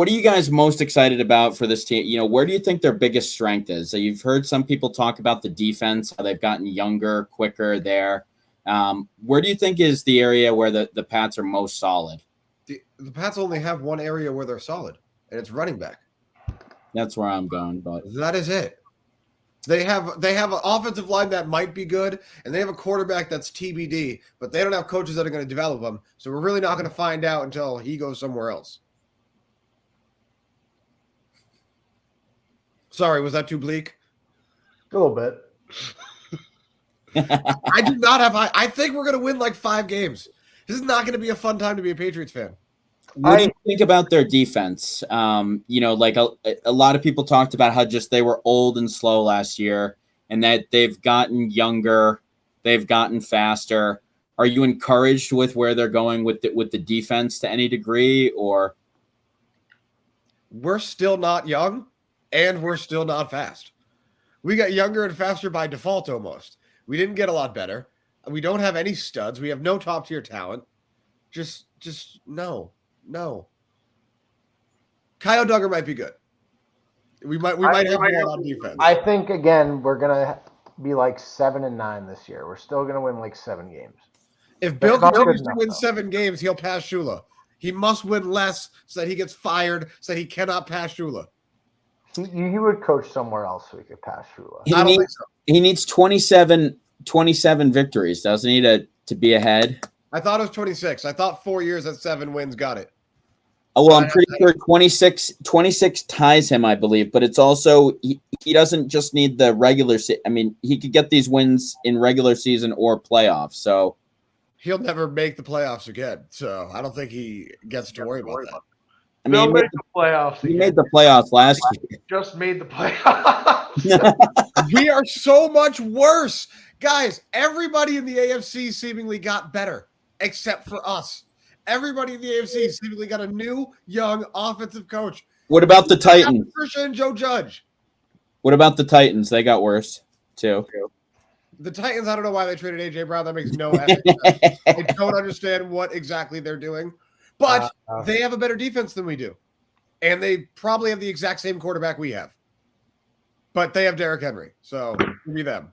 are you guys most excited about for this team? Where do you think their biggest strength is? So you've heard some people talk about the defense, how they've gotten younger, quicker there. Where do you think is the area where the Pats are most solid?
The Pats only have one area where they're solid, and it's running back.
That's where I'm going, but
that is it. They have an offensive line that might be good, and they have a quarterback that's TBD, but they don't have coaches that are going to develop them. So we're really not going to find out until he goes somewhere else. Sorry, was that too bleak?
A little bit.
I do not have high. I think we're going to win like 5 games. This is not going to be a fun time to be a Patriots fan.
What do you think about their defense? Like a lot of people talked about how just they were old and slow last year and that they've gotten younger, they've gotten faster. Are you encouraged with where they're going with the defense to any degree, or?
We're still not young and we're still not fast. We got younger and faster by default almost. We didn't get a lot better. We don't have any studs. We have no top tier talent. Just no. Kyle Duggar might be good. We might have more on defense.
I think again we're gonna be like 7-9 this year. We're still gonna win like 7 games.
If Bill continues to win 7 games, he'll pass Shula. He must win less so that he gets fired, so that he cannot pass Shula.
He would coach somewhere else so he could pass Shula.
He needs 27 victories, doesn't he, to be ahead?
I thought it was 26. I thought 4 years at 7 wins got it.
Oh, well, I'm pretty sure 26 ties him, I believe. But it's also he doesn't just need the regular season. I mean, he could get these wins in regular season or playoffs. So
he'll never make the playoffs again. So I don't think he gets to worry about that.
I mean,
he made the playoffs.
He made the playoffs last year.
Just made the playoffs.
We are so much worse. Guys, everybody in the AFC seemingly got better, except for us. Everybody in the AFC seemingly got a new, young offensive coach.
What about the Titans?
Patricia and Joe Judge.
What about the Titans? They got worse, too.
The Titans, I don't know why they traded A.J. Brown. That makes no sense. I don't understand what exactly they're doing. But they have a better defense than we do. And they probably have the exact same quarterback we have. But they have Derrick Henry. So, give me them.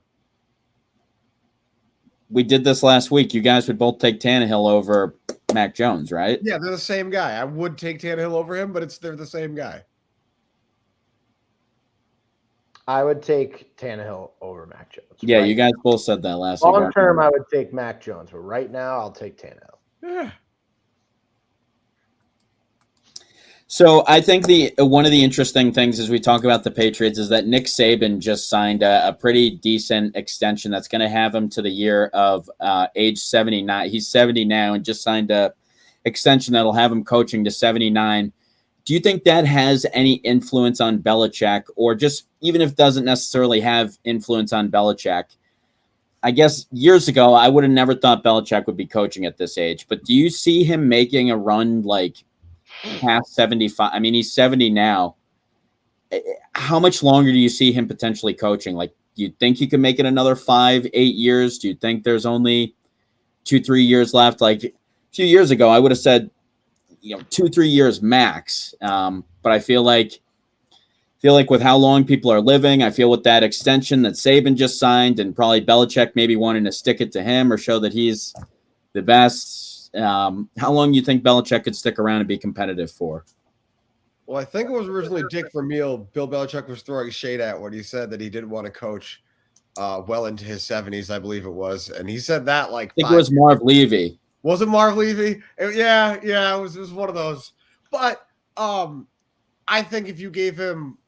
We did this last week. You guys would both take Tannehill over Mac Jones, right?
Yeah, they're the same guy. I would take Tannehill over him, but they're the same guy.
I would take Tannehill over Mac Jones.
Yeah, you guys both said that last week.
Long term, I would take Mac Jones, but right now, I'll take Tannehill.
Yeah.
So I think one of the interesting things as we talk about the Patriots is that Nick Saban just signed a pretty decent extension that's going to have him to the year of age 79. He's 70 now and just signed a extension that'll have him coaching to 79. Do you think that has any influence on Belichick, or just even if it doesn't necessarily have influence on Belichick? I guess years ago, I would have never thought Belichick would be coaching at this age, but do you see him making a run like past 75? I mean, he's 70 now. How much longer do you see him potentially coaching? Like, do you think he could make it another 5-8 years? Do you think there's only 2-3 years left? Like a few years ago, I would have said, 2-3 years max. But I feel like with how long people are living, I feel with that extension that Saban just signed, and probably Belichick maybe wanting to stick it to him or show that he's the best. How long do you think Belichick could stick around and be competitive for?
Well, I think it was originally Dick Vermeil Bill Belichick was throwing shade at when he said that he didn't want to coach well into his 70s, I believe it was. And he said that like
I think it was Marv Levy.
Was it Marv Levy? Yeah, it was one of those. But I think if you gave him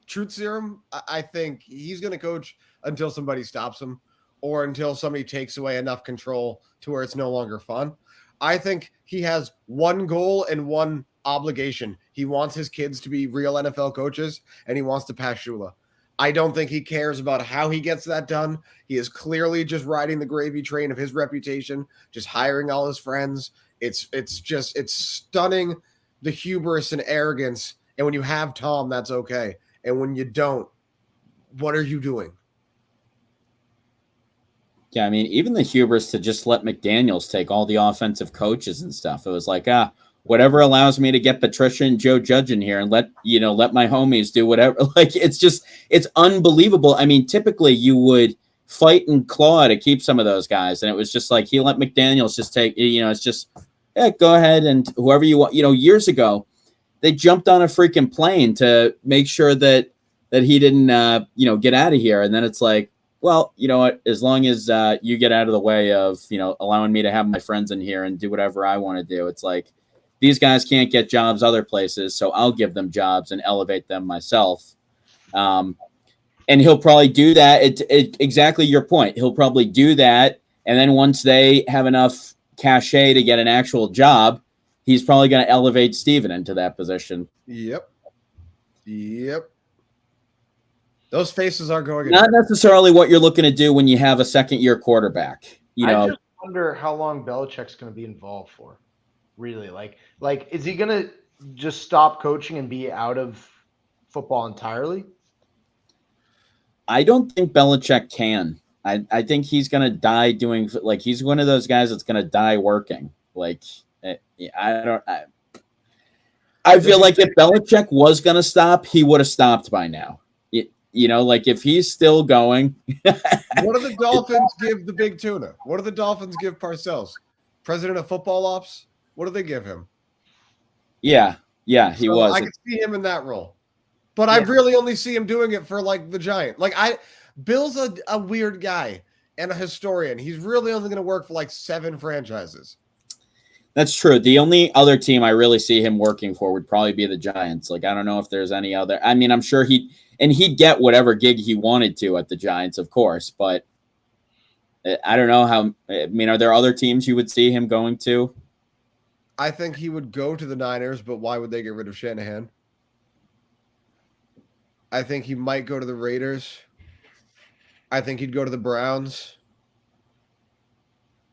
truth serum, I think he's going to coach until somebody stops him or until somebody takes away enough control to where it's no longer fun. I think he has one goal and one obligation. He wants his kids to be real NFL coaches, and he wants to pass Shula. I don't think he cares about how he gets that done. He is clearly just riding the gravy train of his reputation, just hiring all his friends. It's stunning, the hubris and arrogance. And when you have Tom, that's okay. And when you don't, what are you doing?
Yeah, I mean, even the hubris to just let McDaniels take all the offensive coaches and stuff. It was like, whatever allows me to get Patricia and Joe Judge in here and let my homies do whatever. Like, it's unbelievable. I mean, typically you would fight and claw to keep some of those guys. And it was just like, he let McDaniels just take, it's just, go ahead and whoever you want. Years ago, they jumped on a freaking plane to make sure that that he didn't, get out of here. And then it's like, well, you know what? As long as you get out of the way of, allowing me to have my friends in here and do whatever I want to do, it's like these guys can't get jobs other places, so I'll give them jobs and elevate them myself. And he'll probably do that. It exactly your point. He'll probably do that, and then once they have enough cachet to get an actual job, he's probably going to elevate Steven into that position.
Yep. Those faces are going.
Not necessarily what you're looking to do when you have a second-year quarterback.
I just wonder how long Belichick's going to be involved for. Really, like, is he going to just stop coaching and be out of football entirely?
I don't think Belichick can. I think he's going to die doing, like, he's one of those guys that's going to die working. Like, I feel like if Belichick was going to stop, he would have stopped by now. Like if he's still going.
What do the Dolphins give the big tuna? What do the Dolphins give Parcells? President of football ops? What do they give him?
Yeah, he was.
I could see him in that role. But I really only see him doing it for like the Giant. Bill's a weird guy and a historian. He's really only going to work for like 7 franchises.
That's true. The only other team I really see him working for would probably be the Giants. Like, I don't know if there's any other. I mean, I'm sure he'd get whatever gig he wanted to at the Giants, of course. But I don't know how. I mean, are there other teams you would see him going to?
I think he would go to the Niners, but why would they get rid of Shanahan? I think he might go to the Raiders. I think he'd go to the Browns.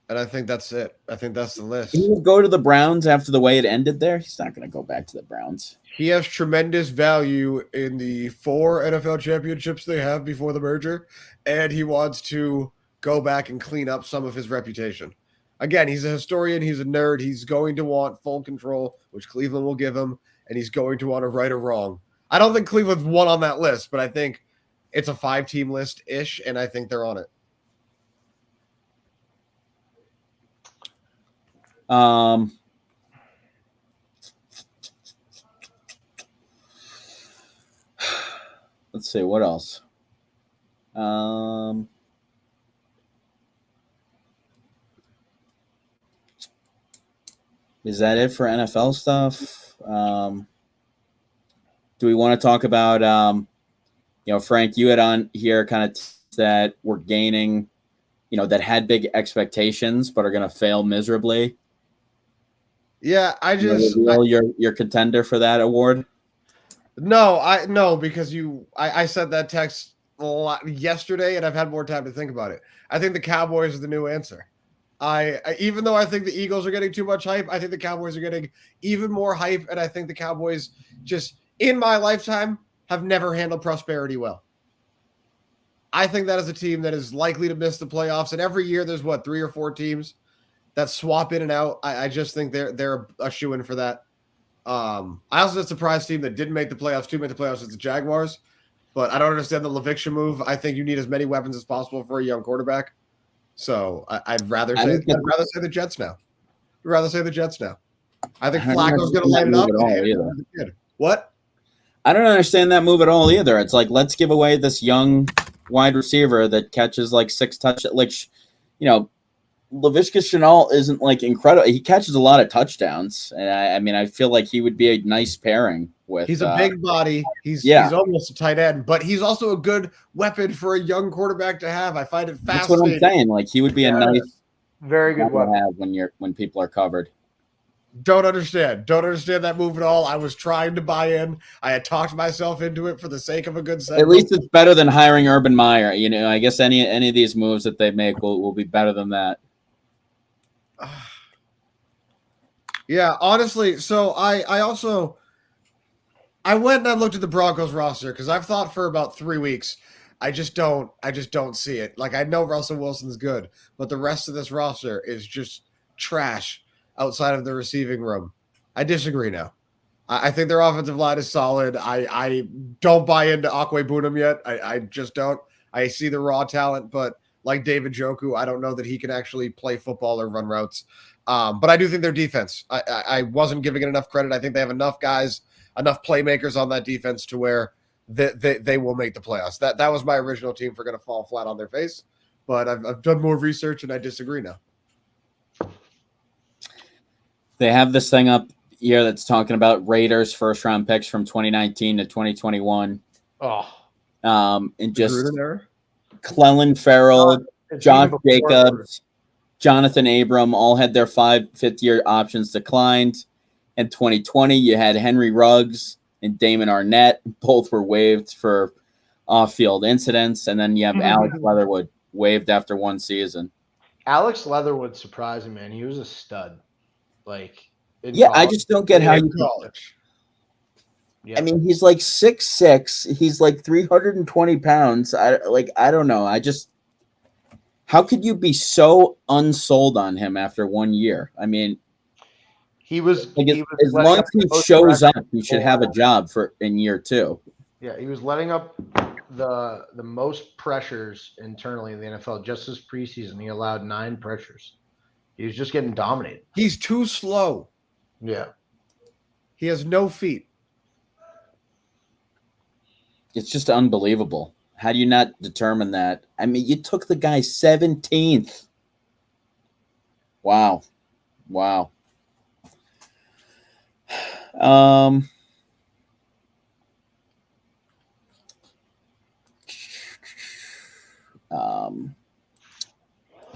And I think that's it. I think that's the list.
He would go to the Browns after the way it ended there. He's not going to go back to the Browns.
He has tremendous value in the 4 NFL championships they have before the merger, and he wants to go back and clean up some of his reputation. Again, he's a historian. He's a nerd. He's going to want full control, which Cleveland will give him, and he's going to want to right or wrong. I don't think Cleveland's one on that list, but I think it's a 5-team list-ish, and I think they're on it.
Let's see what else. Is that it for NFL stuff? Do we want to talk about, Frank, you had on here kind of that we're gaining, that had big expectations but are going to fail miserably.
Yeah,
your contender for that award.
No, because I said that text a lot yesterday, and I've had more time to think about it. I think the Cowboys are the new answer. I even though I think the Eagles are getting too much hype, I think the Cowboys are getting even more hype, and I think the Cowboys just in my lifetime have never handled prosperity well. I think that is a team that is likely to miss the playoffs, and every year there's 3 or 4 teams that swap in and out. I just think they're a shoo-in for that. I also had a surprise team that didn't make the playoffs. 2 made the playoffs. It's the Jaguars, but I don't understand the LaVicia move. I think you need as many weapons as possible for a young quarterback. So I'd rather say the Jets now. I think Flacco's going to light it up. What?
I don't understand that move at all either. It's like, let's give away this young wide receiver that catches like 6 touchdowns. Like, Laviska Shenault isn't like incredible. He catches a lot of touchdowns, and I feel like he would be a nice pairing with.
He's a big body. He's almost a tight end, but he's also a good weapon for a young quarterback to have. I find it fascinating.
That's what I'm saying. Like he would be a nice,
very good weapon
to have when people are covered.
Don't understand that move at all. I was trying to buy in. I had talked myself into it for the sake of a good segment.
At least it's better than hiring Urban Meyer. I guess any of these moves that they make will be better than that.
Yeah, honestly. So I went and I looked at the Broncos roster because I've thought for about 3 weeks. I just don't see it. Like I know Russell Wilson's good, but the rest of this roster is just trash outside of the receiving room. I disagree now. I think their offensive line is solid. I don't buy into Akwe-Bunam yet. I just don't. I see the raw talent, but like David Njoku, I don't know that he can actually play football or run routes. But I do think their defense, I wasn't giving it enough credit. I think they have enough guys, enough playmakers on that defense to where they will make the playoffs. That was my original team for going to fall flat on their face, but I've done more research and I disagree now.
They have this thing up here that's talking about Raiders first round picks from 2019 to 2021.
Oh,
And just
Gruden era?
Clellan Ferrell,
it's
Josh
even before
Jacobs, Jonathan Abram all had their 5th-year options declined. In 2020, you had Henry Ruggs and Damon Arnett. Both were waived for off-field incidents. And then you have Alex Leatherwood waived after one season.
Alex Leatherwood surprised me, man. He was a stud. Like, in
Yeah, I
college.
just don't get how
In
you
college.
Yeah.
I mean, he's like 6'6". He's like 320 pounds. I don't know. How could you be so unsold on him after 1 year? I mean,
he was
like
he was
as
letting
long
up
as he
the most
shows
pressure
up, he should have a job in year 2.
Yeah, he was letting up the most pressures internally in the NFL. Just this preseason, he allowed 9 pressures. He was just getting dominated.
He's too slow.
Yeah.
He has no feet.
It's just unbelievable. How do you not determine that? I mean, you took the guy 17th. Wow.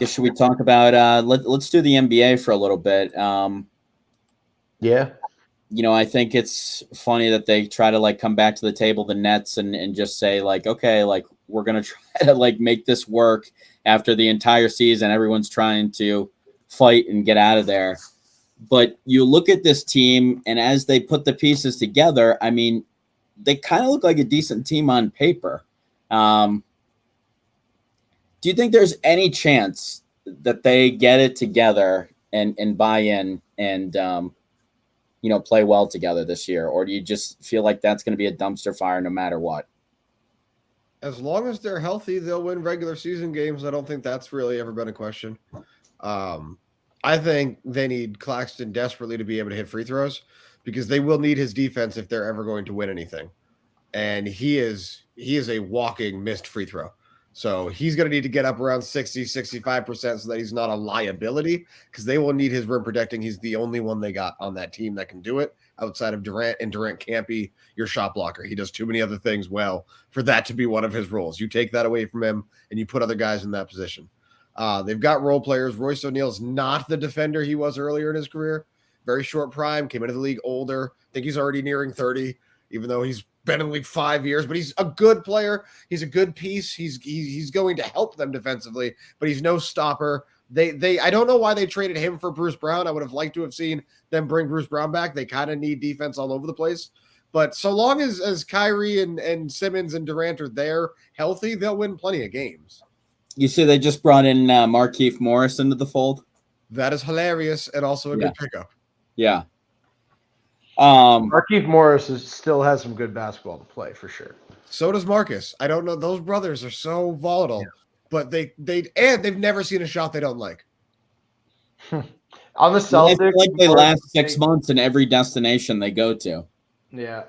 Should we talk about let's do the NBA for a little bit.
Yeah.
You know, I think it's funny that they try to like come back to the table, the Nets, and just say like, okay, like we're gonna try to like make this work after the entire season. Everyone's trying to fight and get out of there. But you look at this team, and as they put the pieces together, I mean, they kind of look like a decent team on paper. Do you think there's any chance that they get it together and buy in and play well together this year? Or do you just feel like that's going to be a dumpster fire no matter what?
As long as they're healthy, they'll win regular season games. I don't think that's really ever been a question. I think they need Claxton desperately to be able to hit free throws because they will need his defense if they're ever going to win anything. And he is a walking missed free throw. So he's going to need to get up around 60, 65% so that he's not a liability because they will need his rim protecting. He's the only one they got on that team that can do it outside of Durant, and Durant can't be your shot blocker. He does too many other things well for that to be one of his roles. You take that away from him and you put other guys in that position. They've got role players. Royce O'Neal's not the defender he was earlier in his career. Very short prime, came into the league older. I think he's already nearing 30, even though he's been in the league 5 years, but he's a good player. He's a good piece. He's going to help them defensively, but he's no stopper. I don't know why they traded him for Bruce Brown. I would have liked to have seen them bring Bruce Brown back. They kind of need defense all over the place. But so long as Kyrie and Simmons and Durant are there healthy, they'll win plenty of games.
You see they just brought in Markieff Morris into the fold?
That is hilarious and also a good pickup.
Yeah.
Markieff Morris still has some good basketball to play for sure.
So does Marcus. I don't know. Those brothers are so volatile, but they've never seen a shot they don't like.
On the Celtics,
I feel like they last 6 months in every destination they go to.
Yeah.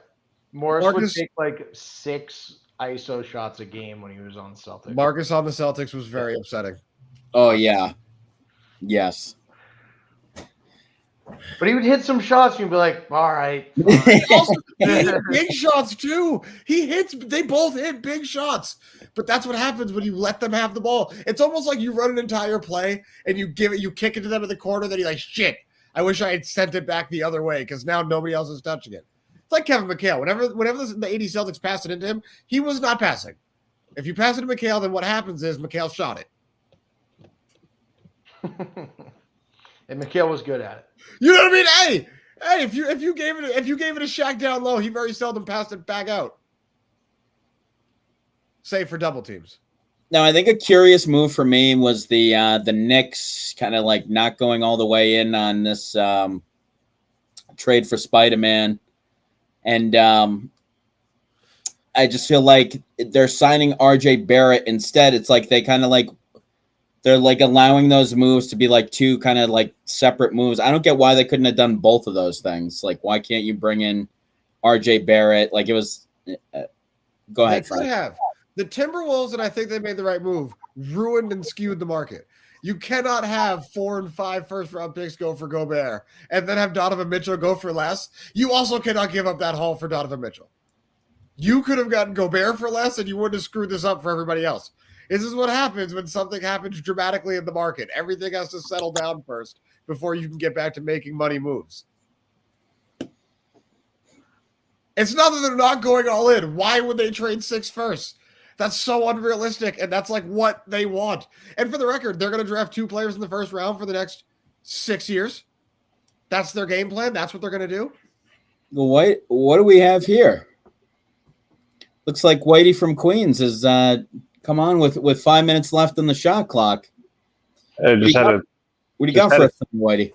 Morris would take like 6 ISO shots a game when he was on the Celtics.
Marcus on the Celtics was very upsetting.
Oh, yeah. Yes.
But he would hit some shots and you'd be like, all right.
Also, he hit big shots too. They both hit big shots. But that's what happens when you let them have the ball. It's almost like you run an entire play and you kick it to them in the corner, then you're like, shit, I wish I had sent it back the other way because now nobody else is touching it. It's like Kevin McHale. Whenever the 80 Celtics passed it into him, he was not passing. If you pass it to McHale, then what happens is McHale shot it.
And McHale was good at it.
You know what I mean? Hey, if you gave it a Shaq down low, he very seldom passed it back out. Save for double teams.
Now, I think a curious move for me was the Knicks kind of like not going all the way in on this trade for Spider-Man. And I just feel like they're signing RJ Barrett instead. It's like they kind of like they're like allowing those moves to be like two kind of like separate moves. I don't get why they couldn't have done both of those things. Like, why can't you bring in RJ Barrett? Like, it was Go
They
ahead,
could
Frank.
have. The Timberwolves, and I think they made the right move, ruined and skewed the market. You cannot have 4 and 5 first-round picks go for Gobert and then have Donovan Mitchell go for less. You also cannot give up that haul for Donovan Mitchell. You could have gotten Gobert for less, and you wouldn't have screwed this up for everybody else. This is what happens when something happens dramatically in the market. Everything has to settle down first before you can get back to making money moves. It's not that they're not going all in. Why would they trade 6 first? That's so unrealistic, and that's like what they want. And for the record, they're going to draft 2 players in the first round for the next 6 years. That's their game plan. That's what they're going to do.
Well, what do we have here? Looks like Whitey from Queens is come on with 5 minutes left on the shot clock.
I just had a.
What do you got for us, Whitey?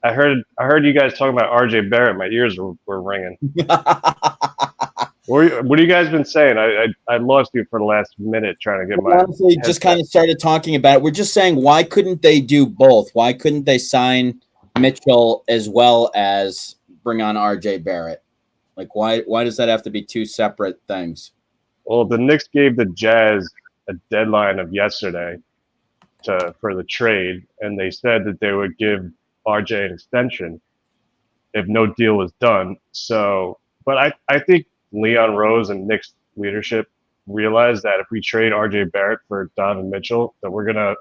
I heard you guys talking about RJ Barrett. My ears were ringing. What have you guys been saying? I lost you for the last minute trying to get my.
Honestly, just kind of started talking about it. We're just saying, why couldn't they do both? Why couldn't they sign Mitchell as well as bring on RJ Barrett? Like, why does that have to be 2 separate things?
Well, the Knicks gave the Jazz a deadline of yesterday for the trade, and they said that they would give RJ an extension if no deal was done. So, but I think Leon Rose and Knicks leadership realized that if we trade RJ Barrett for Donovan Mitchell, that we're going to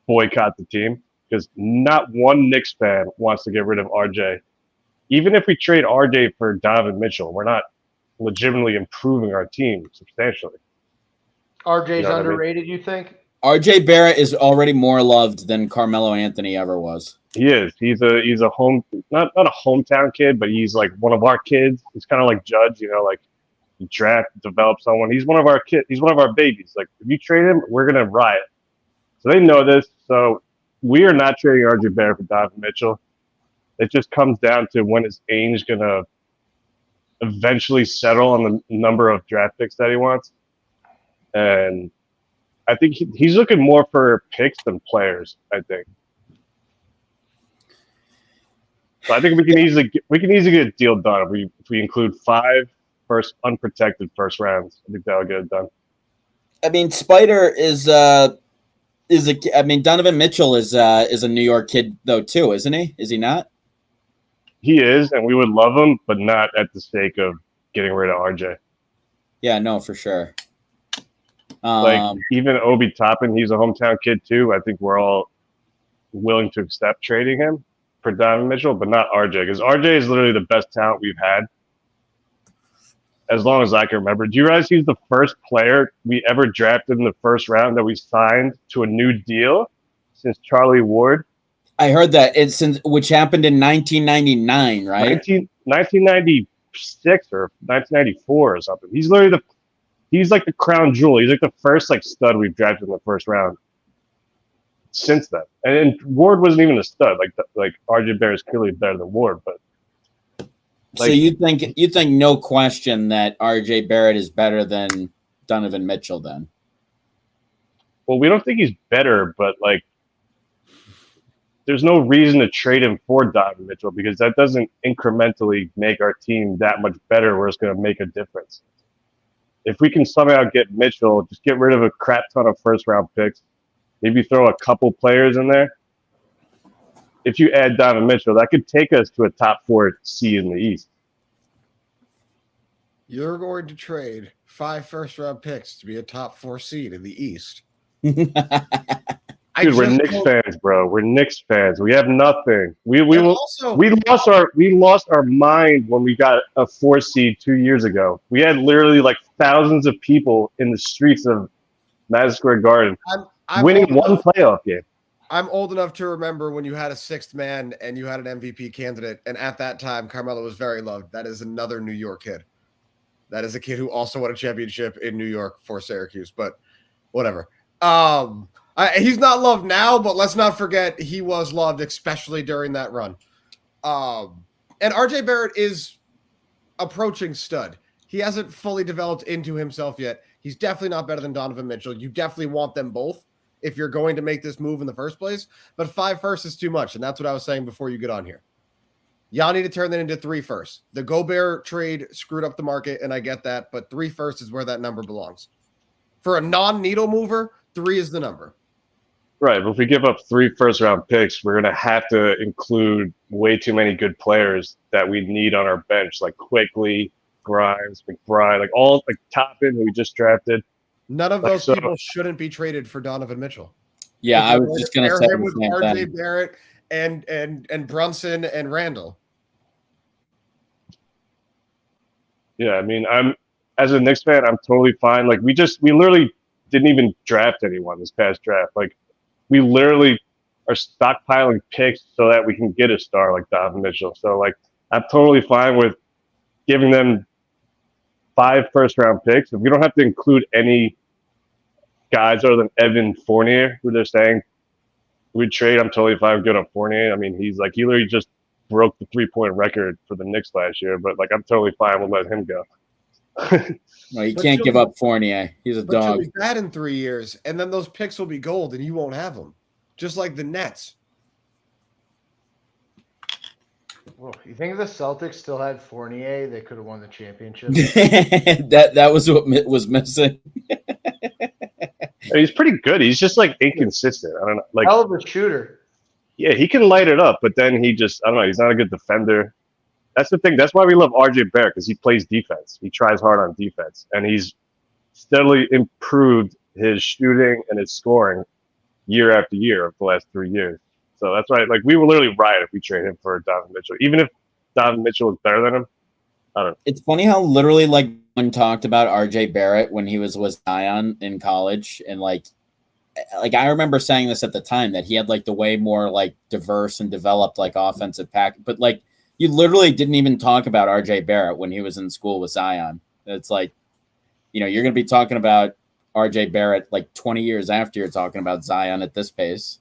boycott the team, because not one Knicks fan wants to get rid of RJ. Even if we trade RJ for Donovan Mitchell, we're not legitimately improving our team substantially.
RJ's underrated, you think?
RJ Barrett is already more loved than Carmelo Anthony ever was.
He is. He's a home, not a hometown kid, but he's like one of our kids. He's kind of like Judge, like you draft, develop someone. He's one of our kids. He's one of our babies. Like if you trade him, we're gonna riot. So they know this. So we are not trading RJ Barrett for Donovan Mitchell. It just comes down to when is Ainge gonna eventually settle on the number of draft picks that he wants, and I think he's looking more for picks than players. I think. So I think we can easily get a deal done if we include 5 unprotected first rounds. I think that'll get it done.
I mean, Spider is I mean, Donovan Mitchell is a New York kid though too, isn't he? Is he not?
He is, and we would love him, but not at the sake of getting rid of RJ.
Yeah, no, for sure.
Like even Obi Toppin, he's a hometown kid too. I think we're all willing to accept trading him for Donovan Mitchell, but not RJ, because RJ is literally the best talent we've had as long as I can remember. Do you realize he's the first player we ever drafted in the first round that we signed to a new deal since Charlie Ward?
I heard that which happened in 1999, right?
1996 or 1994 or something. He's literally he's like the crown jewel. He's like the first stud we've drafted in the first round since then. And Ward wasn't even a stud. Like RJ Barrett is clearly better than Ward, but
so you think no question that RJ Barrett is better than Donovan Mitchell then?
Well, we don't think he's better, but there's no reason to trade him for Donovan Mitchell, because that doesn't incrementally make our team that much better where it's going to make a difference. If we can somehow get Mitchell, just get rid of a crap ton of first-round picks, maybe throw a couple players in there. If you add Donovan Mitchell, that could take us to a top 4 seed in the East.
You're going to trade 5 first-round picks to be a top 4 seed in the East.
Dude, we're Knicks fans, bro. We're Knicks fans. We have nothing. We lost our mind when we got a 4 seed 2 years ago. We had literally thousands of people in the streets of Madison Square Garden
I'm
winning one playoff game.
I'm old enough to remember when you had a 6th man and you had an MVP candidate, and at that time, Carmelo was very loved. That is another New York kid. That is a kid who also won a championship in New York for Syracuse, but whatever. He's not loved now, but let's not forget he was loved, especially during that run. And RJ Barrett is approaching stud. He hasn't fully developed into himself yet. He's definitely not better than Donovan Mitchell. You definitely want them both if you're going to make this move in the first place. But 5 firsts is too much, and that's what I was saying before you get on here. Y'all need to turn that into 3 firsts. The Gobert trade screwed up the market, and I get that, but 3 firsts is where that number belongs. For a non-needle mover, 3 is the number.
Right, but if we give up 3 first-round picks, we're going to have to include way too many good players that we need on our bench, like Quickly, Grimes, McBride, like all like Toppin, who we just drafted.
None of
Like,
those
so-
people shouldn't be traded for Donovan Mitchell.
Yeah,
If
I
you're
was
going
just
to
going to
pair
say
him
the
with
same
RJ
thing.
Barrett and Brunson and Randall.
Yeah, I mean, as a Knicks fan, I'm totally fine. Like we literally didn't even draft anyone this past draft. Like we literally are stockpiling picks so that we can get a star like Donovan Mitchell. So like I'm totally fine with giving them 5 first-round picks. If we don't have to include any guys other than Evan Fournier, who they're saying we'd trade, I'm totally fine with good on Fournier. I mean, he literally just broke the 3-point record for the Knicks last year, but like I'm totally fine with letting him go.
No, you
But
can't
you'll
give
be-
up Fournier. He's a
But you'll
dog.
be bad in 3 years, and then those picks will be gold, and you won't have them. Just like the Nets.
Whoa, you think if the Celtics still had Fournier, they could have won the championship?
that was what was missing.
And he's pretty good. He's just like inconsistent. I don't know. Like
Hell of a shooter.
yeah, he can light it up, but then he just I don't know. He's not a good defender. That's the thing. That's why we love RJ Barrett because he plays defense. He tries hard on defense, and he's steadily improved his shooting and his scoring year after year of the last 3 years. So that's why, like, we will literally riot if we trade him for Donovan Mitchell, even if Donovan Mitchell is better than him.
It's funny how literally like one talked about RJ Barrett when he was with Zion in college, and like I remember saying this at the time that he had like the way more like diverse and developed like offensive pack, but like you literally didn't even talk about RJ Barrett when he was in school with Zion. It's like, you know, you're going to be talking about RJ Barrett like 20 years after you're talking about Zion at this pace.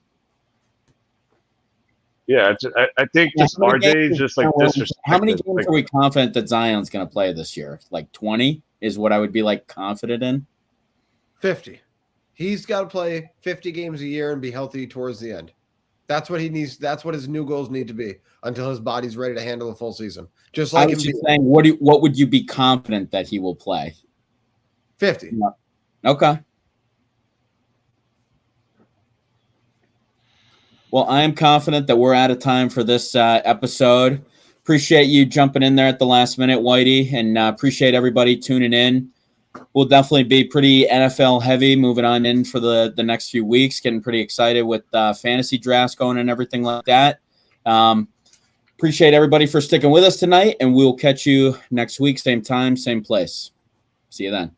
Yeah, I think just
How many
RJ
games-
is just like disrespected.
How many games
Like,
are we confident that Zion's going to play this year? Like 20 is what I would be like confident in.
50. He's got to play 50 games a year and be healthy towards the end. That's what he needs. That's what his new goals need to be until his body's ready to handle a full season. Just
I
like
was
him
just saying, what would you be confident that he will play?
50.
Okay. Well, I am confident that we're out of time for this episode. Appreciate you jumping in there at the last minute, Whitey, and appreciate everybody tuning in. We'll definitely be pretty NFL heavy moving on in for the next few weeks. Getting pretty excited with fantasy drafts going and everything like that. Appreciate everybody for sticking with us tonight, and we'll catch you next week, same time, same place. See you then.